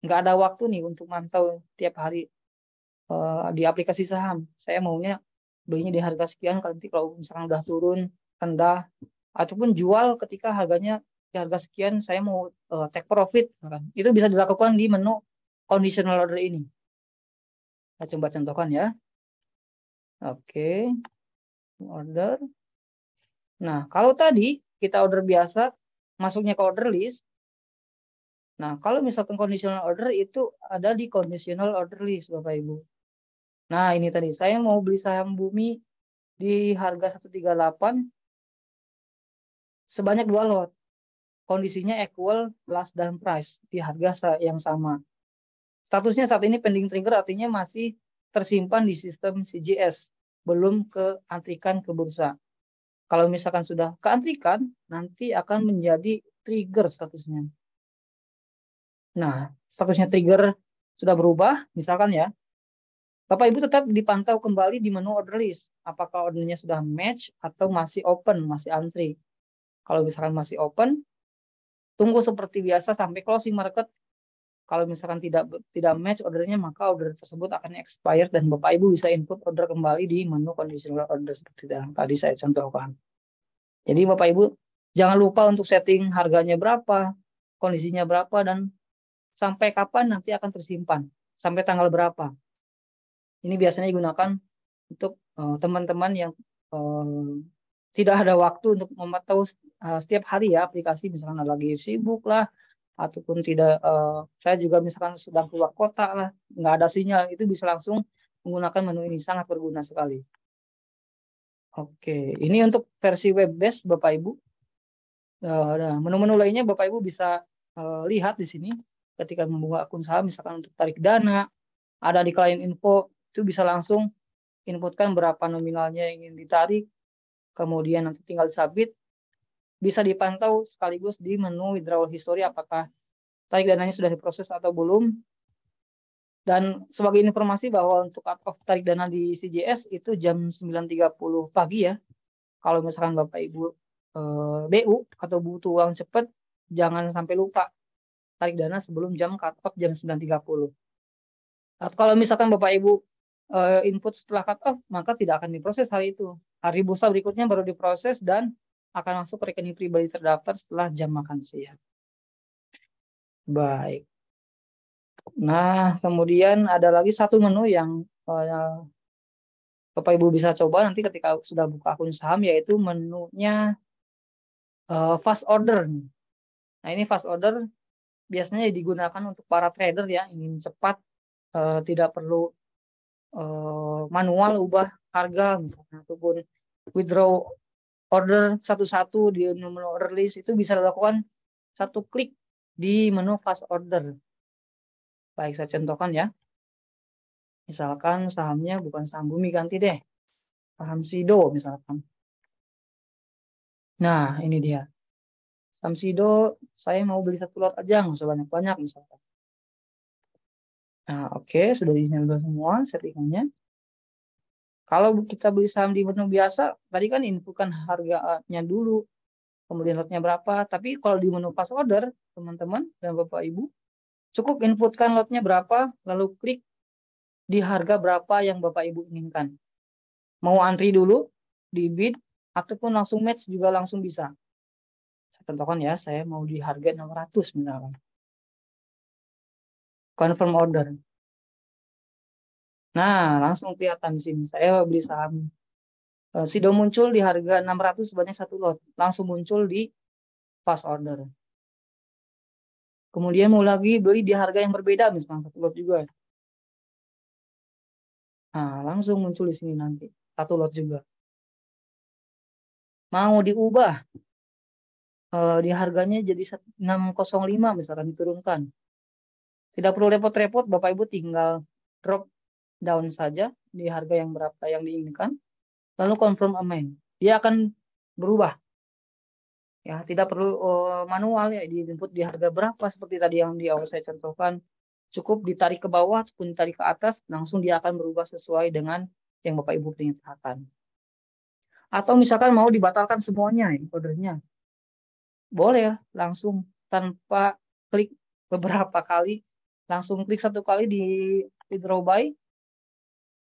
nggak ada waktu nih untuk mantau tiap hari di aplikasi saham. Saya maunya belinya di harga sekian, nanti kalau misalkan udah turun, rendah, ataupun jual ketika harganya di harga sekian, saya mau take profit. Itu bisa dilakukan di menu conditional order ini. Saya coba contohkan ya. Oke, order. Nah, kalau tadi kita order biasa, masuknya ke order list. Nah, kalau misalkan conditional order itu ada di conditional order list, Bapak Ibu. Nah, ini tadi saya mau beli saham Bumi di harga 138 sebanyak 2 lot. Kondisinya equal last dan price di harga yang sama. Statusnya saat ini pending trigger artinya masih tersimpan di sistem CGS, belum keantrikan ke bursa. Kalau misalkan sudah keantrikan, nanti akan menjadi trigger statusnya. Nah, statusnya trigger sudah berubah, misalkan ya, Bapak Ibu tetap dipantau kembali di menu order list. Apakah ordernya sudah match atau masih open, masih antri. Kalau misalkan masih open, tunggu seperti biasa sampai closing market. Kalau misalkan tidak match ordernya, maka order tersebut akan expired dan Bapak Ibu bisa input order kembali di menu conditional order seperti yang tadi saya contohkan. Jadi Bapak Ibu jangan lupa untuk setting harganya berapa, kondisinya berapa, dan sampai kapan nanti akan tersimpan, sampai tanggal berapa. Ini biasanya digunakan untuk teman-teman yang tidak ada waktu untuk memantau setiap hari ya aplikasi, misalkan lagi sibuk lah, ataupun tidak, saya juga misalkan sedang keluar kota lah, nggak ada sinyal, itu bisa langsung menggunakan menu ini, sangat berguna sekali. Oke, ini untuk versi web based Bapak Ibu. Menu-menu lainnya Bapak Ibu bisa lihat di sini ketika membuka akun saham, misalkan untuk tarik dana, ada di client info, itu bisa langsung inputkan berapa nominalnya yang ingin ditarik, kemudian nanti tinggal submit, bisa dipantau sekaligus di menu withdrawal history apakah tarik dananya sudah diproses atau belum. Dan sebagai informasi bahwa untuk cut off tarik dana di CGS itu jam 9.30 pagi ya. Kalau misalkan Bapak Ibu BU atau butuh uang cepat, jangan sampai lupa tarik dana sebelum jam cut off jam 9.30. Kalau misalkan Bapak Ibu input setelah cut off, maka tidak akan diproses hari itu. Hari bursa berikutnya baru diproses dan akan masuk ke rekening pribadi terdaftar setelah jam makan siang. Baik. Nah, kemudian ada lagi satu menu yang Bapak Ibu bisa coba nanti ketika sudah buka akun saham, yaitu menunya fast order. Nah, ini fast order biasanya digunakan untuk para trader ya, ingin cepat, tidak perlu manual ubah harga misalnya, ataupun withdraw order satu-satu di menu order list, itu bisa dilakukan satu klik di menu fast order. Baik, saya contohkan ya. Misalkan sahamnya bukan saham Bumi, ganti deh. Saham Sido misalkan. Nah, ini dia. Saham Sido, saya mau beli 1 lot aja, nggak usah banyak-banyak misalkan. Nah, oke, sudah di-enable semua settingannya. Kalau kita beli saham di menu biasa, tadi kan inputkan harganya dulu, kemudian lotnya berapa. Tapi kalau di menu fast order, teman-teman dan Bapak Ibu, cukup inputkan lotnya berapa, lalu klik di harga berapa yang Bapak Ibu inginkan. Mau antri dulu di bid, ataupun langsung match juga langsung bisa. Saya contohkan ya, saya mau di harga 600 misalkan. Confirm order. Nah, langsung kelihatan di sini. Saya beli saham Sido muncul di harga 600 sebanyak 1 lot. Langsung muncul di fast order. Kemudian mau lagi beli di harga yang berbeda, misalnya 1 lot juga. Nah, langsung muncul di sini nanti. 1 lot juga. Mau diubah di harganya jadi 605 misalkan, diturunkan. Tidak perlu repot-repot, Bapak Ibu tinggal drop down saja di harga yang berapa yang diinginkan, lalu confirm amend. Dia akan berubah. Ya, tidak perlu manual ya, diinput di harga berapa seperti tadi yang di awal saya contohkan. Cukup ditarik ke bawah ataupun ditarik ke atas, langsung dia akan berubah sesuai dengan yang Bapak Ibu perintahkan. Atau misalkan mau dibatalkan semuanya ordernya, boleh ya, langsung tanpa klik beberapa kali, langsung klik 1 kali di withdraw buy,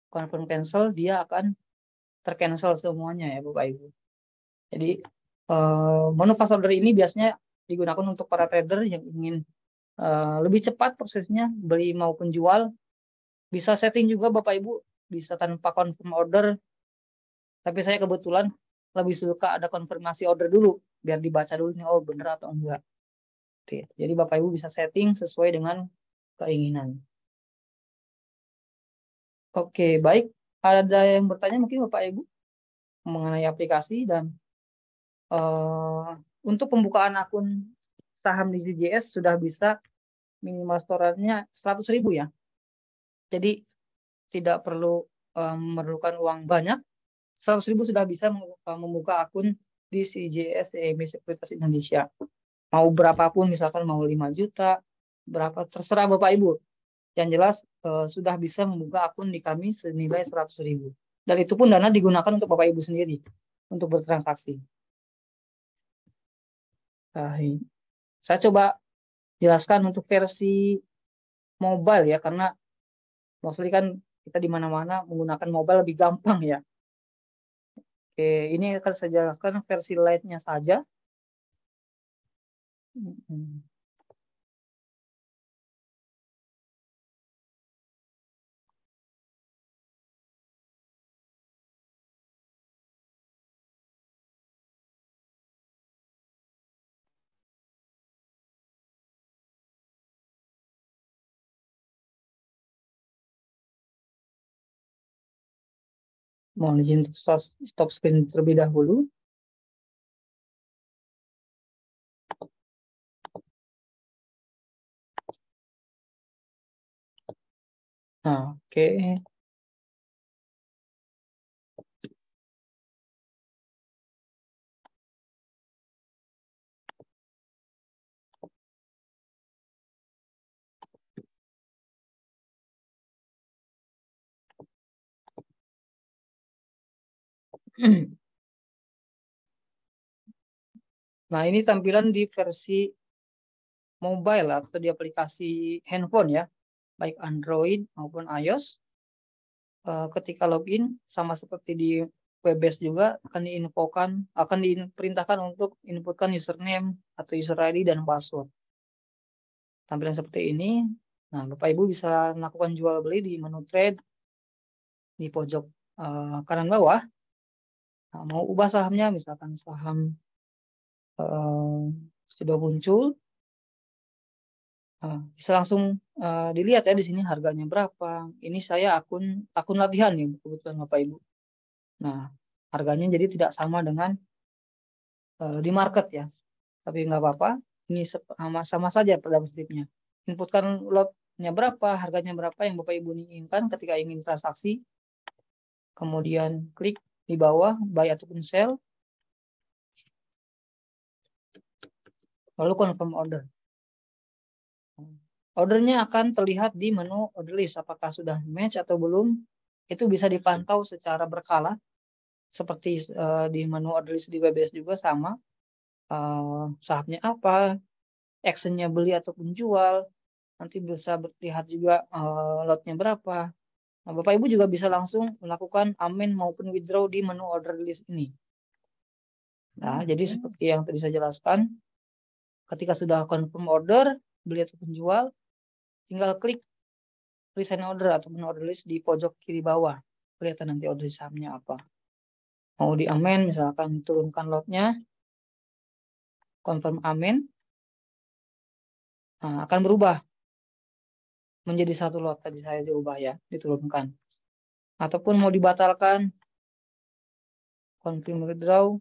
confirm cancel, dia akan tercancel semuanya ya Bapak Ibu. Jadi menu fast order ini biasanya digunakan untuk para trader yang ingin lebih cepat prosesnya beli maupun jual. Bisa setting juga Bapak Ibu, bisa tanpa confirm order. Tapi saya kebetulan lebih suka ada konfirmasi order dulu, biar dibaca dulu nih, oh bener atau enggak. Oke, jadi Bapak Ibu bisa setting sesuai dengan keinginan. Oke, baik. Ada yang bertanya mungkin Bapak Ibu mengenai aplikasi dan untuk pembukaan akun saham di CGS sudah bisa minimal storannya 100.000 ya. Jadi tidak perlu memerlukan uang banyak. 100.000 sudah bisa membuka akun di CGS EMB Sekuritas Indonesia. Mau berapapun, misalkan mau 5 juta, berapa terserah Bapak Ibu. Yang jelas sudah bisa membuka akun di kami senilai 100.000. Dan itu pun dana digunakan untuk Bapak Ibu sendiri untuk bertransaksi. Nah, saya coba jelaskan untuk versi mobile ya, karena mostly kan kita di mana-mana menggunakan mobile lebih gampang ya. Oke, ini akan saya jelaskan versi light-nya saja. Mohon izin untuk stop screen terlebih dahulu. Nah, oke. Nah, ini tampilan di versi mobile atau di aplikasi handphone ya, baik Android maupun iOS. Ketika login sama seperti di Webbase juga akan diperintahkan untuk inputkan username atau user ID dan password. Tampilan seperti ini. Nah, Bapak Ibu bisa melakukan jual beli di menu trade di pojok kanan bawah. Nah, mau ubah sahamnya, misalkan saham sudah muncul. Bisa langsung dilihat ya di sini harganya berapa. Ini saya akun latihan ya kebetulan Bapak Ibu. Nah, harganya jadi tidak sama dengan di market ya. Tapi nggak apa-apa. Ini sama saja pada stripnya. Inputkan lotnya berapa, harganya berapa yang Bapak Ibu inginkan ketika ingin transaksi. Kemudian klik di bawah buy ataupun sell. Lalu confirm order. Ordernya akan terlihat di menu order list. Apakah sudah match atau belum. Itu bisa dipantau secara berkala. Seperti di menu order list di WebBase juga sama. Sahamnya apa, actionnya beli ataupun jual. Nanti bisa lihat juga lotnya berapa. Nah, Bapak Ibu juga bisa langsung melakukan amen maupun withdraw di menu order list ini. Nah, jadi seperti yang tadi saya jelaskan, ketika sudah confirm order, beli ataupun jual, tinggal klik resign order ataupun order list di pojok kiri bawah. Kelihatan nanti order sahamnya apa. Mau di amen, misalkan turunkan lotnya, confirm amen, nah, akan berubah menjadi satu lot. Tadi saya diubah ya, diturunkan. Ataupun mau dibatalkan, confirm withdraw,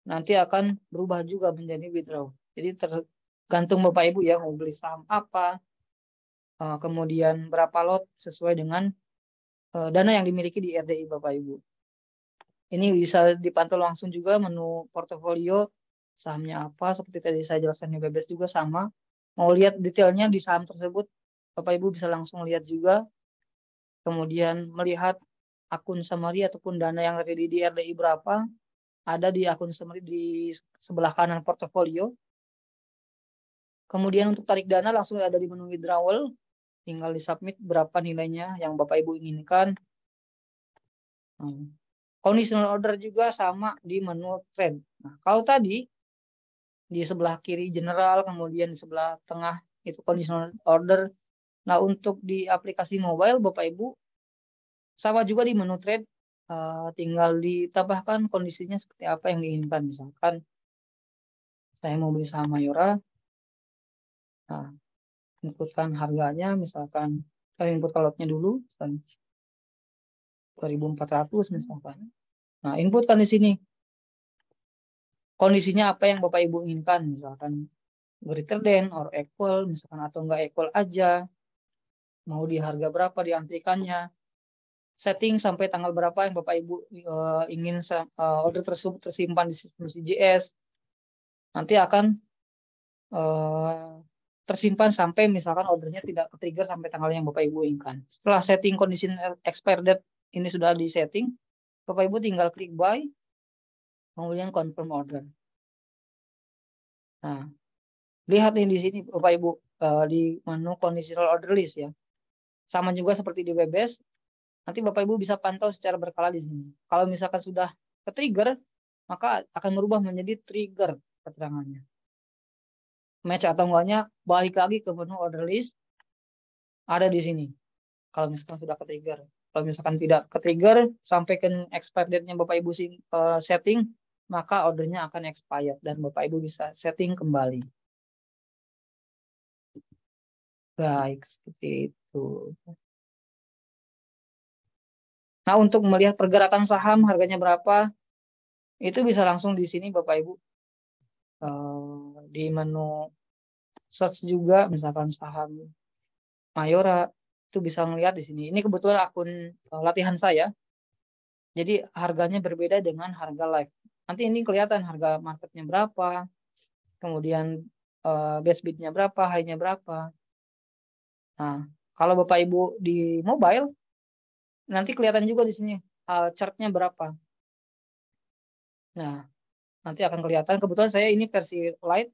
nanti akan berubah juga menjadi withdraw. Jadi tergantung Bapak Ibu ya mau beli saham apa, kemudian berapa lot sesuai dengan dana yang dimiliki di RDI Bapak Ibu. Ini bisa dipantau langsung juga menu portofolio, sahamnya apa, seperti tadi saya jelaskan di WebBase juga sama. Mau lihat detailnya di saham tersebut, Bapak Ibu bisa langsung lihat juga. Kemudian melihat akun summary ataupun dana yang ready di RDI berapa, ada di akun summary di sebelah kanan portofolio. Kemudian untuk tarik dana langsung ada di menu withdrawal, tinggal di submit berapa nilainya yang Bapak Ibu inginkan. Conditional order juga sama di menu trade. Nah, kalau tadi di sebelah kiri general, kemudian di sebelah tengah itu conditional order. Nah, untuk di aplikasi mobile Bapak Ibu sama juga di menu trade, tinggal ditambahkan kondisinya seperti apa yang diinginkan. Misalkan saya mau beli saham Mayora, nah, inputkan harganya, misalkan saya input lotnya dulu, 2.400 misalkan. Nah, inputkan di sini kondisinya apa yang Bapak Ibu inginkan, misalkan greater than or equal, misalkan atau enggak equal aja, mau di harga berapa diantrikannya, setting sampai tanggal berapa yang Bapak Ibu ingin order tersebut tersimpan di sistem CGS, nanti akan tersimpan sampai misalkan ordernya tidak ke-trigger sampai tanggal yang Bapak Ibu inginkan. Setelah setting condition expire date ini sudah di setting, Bapak Ibu tinggal klik buy, kemudian confirm order. Nah, lihat nih di sini Bapak Ibu di menu conditional order list ya. Sama juga seperti di WebBase, nanti Bapak Ibu bisa pantau secara berkala di sini. Kalau misalkan sudah ke-trigger, maka akan berubah menjadi trigger keterangannya. Match atau enggaknya balik lagi ke menu order list, ada di sini. Kalau misalkan sudah ke-trigger. Kalau misalkan tidak ke-trigger, sampai ke expire date-nya Bapak Ibu setting, maka ordernya akan expired dan Bapak Ibu bisa setting kembali. Baik, seperti itu. Nah, untuk melihat pergerakan saham, harganya berapa, itu bisa langsung di sini Bapak Ibu. Di menu search juga, misalkan saham Mayora, itu bisa melihat di sini. Ini kebetulan akun latihan saya. Jadi harganya berbeda dengan harga live. Nanti ini kelihatan harga marketnya berapa, kemudian best bidnya berapa, high-nya berapa. Nah, kalau Bapak Ibu di mobile, nanti kelihatan juga di sini chart-nya berapa. Nah, nanti akan kelihatan. Kebetulan saya ini versi light,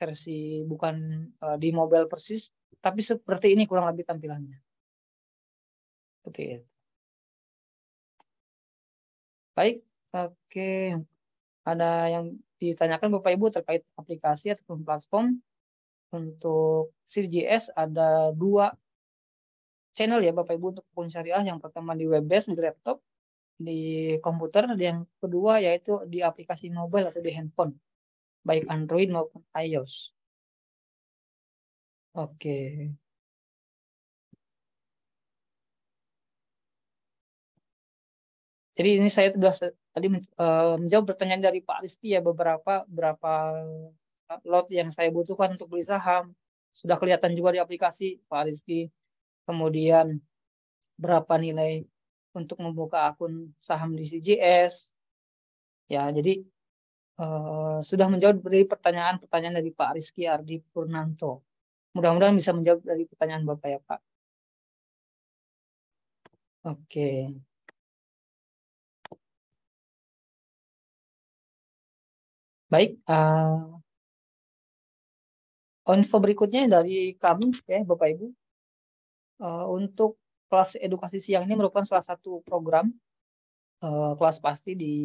versi bukan di mobile persis, tapi seperti ini kurang lebih tampilannya. Seperti itu. Baik, oke. Ada yang ditanyakan Bapak Ibu terkait aplikasi ataupun platform. Untuk CGS ada 2 channel ya Bapak Ibu untuk akun syariah. Yang pertama di WebBase di laptop, di komputer, yang kedua yaitu di aplikasi mobile atau di handphone, baik Android maupun iOS. Oke. Jadi ini saya sudah tadi menjawab pertanyaan dari Pak Rizky ya, berapa lot yang saya butuhkan untuk beli saham. Sudah kelihatan juga di aplikasi Pak Rizky. Kemudian berapa nilai untuk membuka akun saham di CGS. Ya, jadi sudah menjawab dari pertanyaan-pertanyaan dari Pak Rizky Ardi Purnanto. Mudah-mudahan bisa menjawab dari pertanyaan Bapak ya Pak. Oke. Baik, info berikutnya dari kami ya Bapak Ibu. Untuk kelas edukasi siang ini merupakan salah satu program kelas pasti di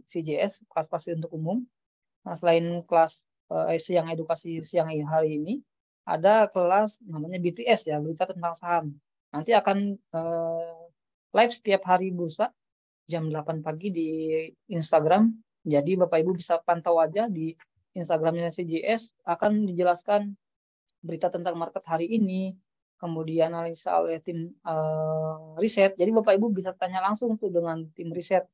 CJS, kelas pasti untuk umum. Nah, selain kelas siang edukasi siang hari ini, ada kelas namanya BTS ya, berita tentang saham. Nanti akan live setiap hari bursa jam 8 pagi di Instagram. Jadi Bapak Ibu bisa pantau aja di Instagramnya CJS, akan dijelaskan berita tentang market hari ini, kemudian analisa oleh tim riset. Jadi Bapak Ibu bisa tanya langsung tuh dengan tim riset.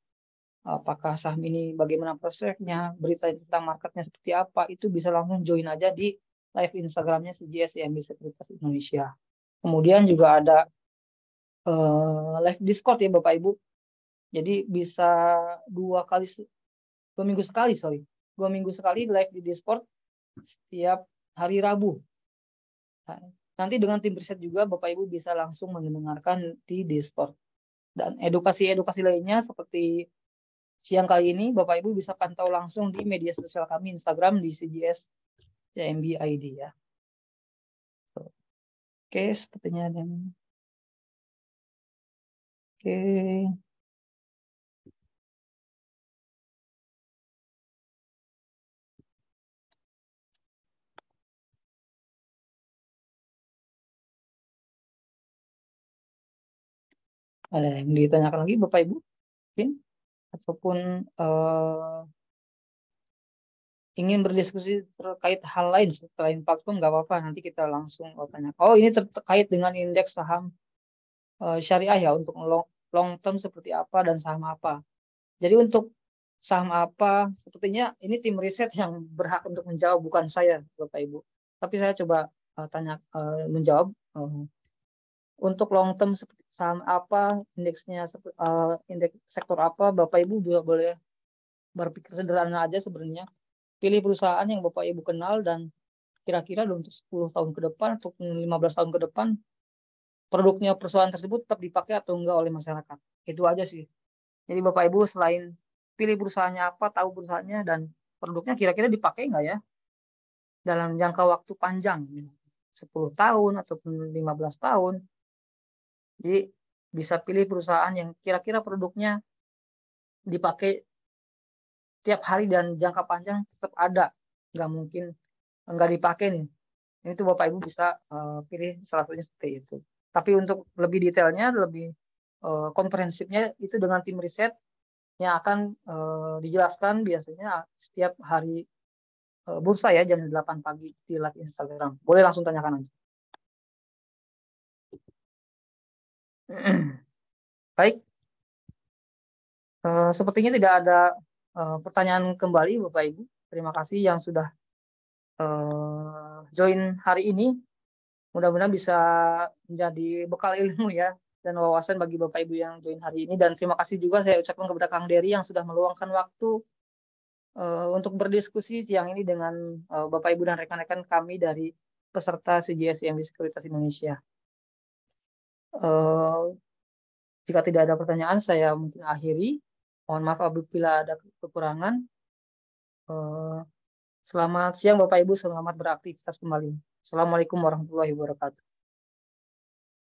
Apakah saham ini bagaimana prospeknya, berita tentang marketnya seperti apa, itu bisa langsung join aja di live Instagramnya CGS IMB Sekuritas Indonesia. Kemudian juga ada live Discord ya Bapak Ibu. Jadi bisa 2 minggu sekali live di Discord setiap hari Rabu. Nah, nanti dengan tim riset juga Bapak Ibu bisa langsung mendengarkan di Discord. Dan edukasi-edukasi lainnya seperti siang kali ini Bapak Ibu bisa pantau langsung di media sosial kami Instagram di CGS CMB ID ya. Oke, sepertinya ada. Oke. Ada yang ditanyakan lagi Bapak Ibu? Mungkin ataupun ingin berdiskusi terkait hal lain selain platform nggak apa-apa, nanti kita langsung tanya. Oh, ini terkait dengan indeks saham syariah ya, untuk long term seperti apa dan saham apa. Jadi untuk saham apa, sepertinya ini tim riset yang berhak untuk menjawab, bukan saya Bapak Ibu. Tapi saya coba menjawab. Untuk long term seperti saham apa, indeksnya indeks sektor apa, Bapak Ibu juga boleh berpikir sederhana aja sebenarnya. Pilih perusahaan yang Bapak Ibu kenal dan kira-kira untuk 10 tahun ke depan atau 15 tahun ke depan produknya perusahaan tersebut tetap dipakai atau enggak oleh masyarakat. Itu aja sih. Jadi Bapak Ibu selain pilih perusahaannya apa, tahu perusahaannya dan produknya kira-kira dipakai enggak ya dalam jangka waktu panjang, 10 tahun ataupun 15 tahun. Jadi bisa pilih perusahaan yang kira-kira produknya dipakai tiap hari dan jangka panjang tetap ada. Nggak mungkin nggak dipakai nih. Itu Bapak Ibu bisa pilih salah satunya seperti itu. Tapi untuk lebih detailnya, lebih komprehensifnya itu dengan tim riset yang akan dijelaskan biasanya setiap hari bursa ya jam 8 pagi di live Instagram. Boleh langsung tanyakan aja. Baik, sepertinya tidak ada pertanyaan kembali Bapak Ibu. Terima kasih yang sudah join hari ini. Mudah-mudahan bisa menjadi bekal ilmu ya dan wawasan bagi Bapak Ibu yang join hari ini. Dan terima kasih juga saya ucapkan kepada Kang Dery yang sudah meluangkan waktu untuk berdiskusi siang ini dengan Bapak Ibu dan rekan-rekan kami dari peserta CGS IMB Sekuritas Indonesia. Jika tidak ada pertanyaan, saya mungkin akhiri. Mohon maaf apabila ada kekurangan. Selamat siang Bapak Ibu, selamat beraktivitas kembali. Assalamualaikum warahmatullahi wabarakatuh.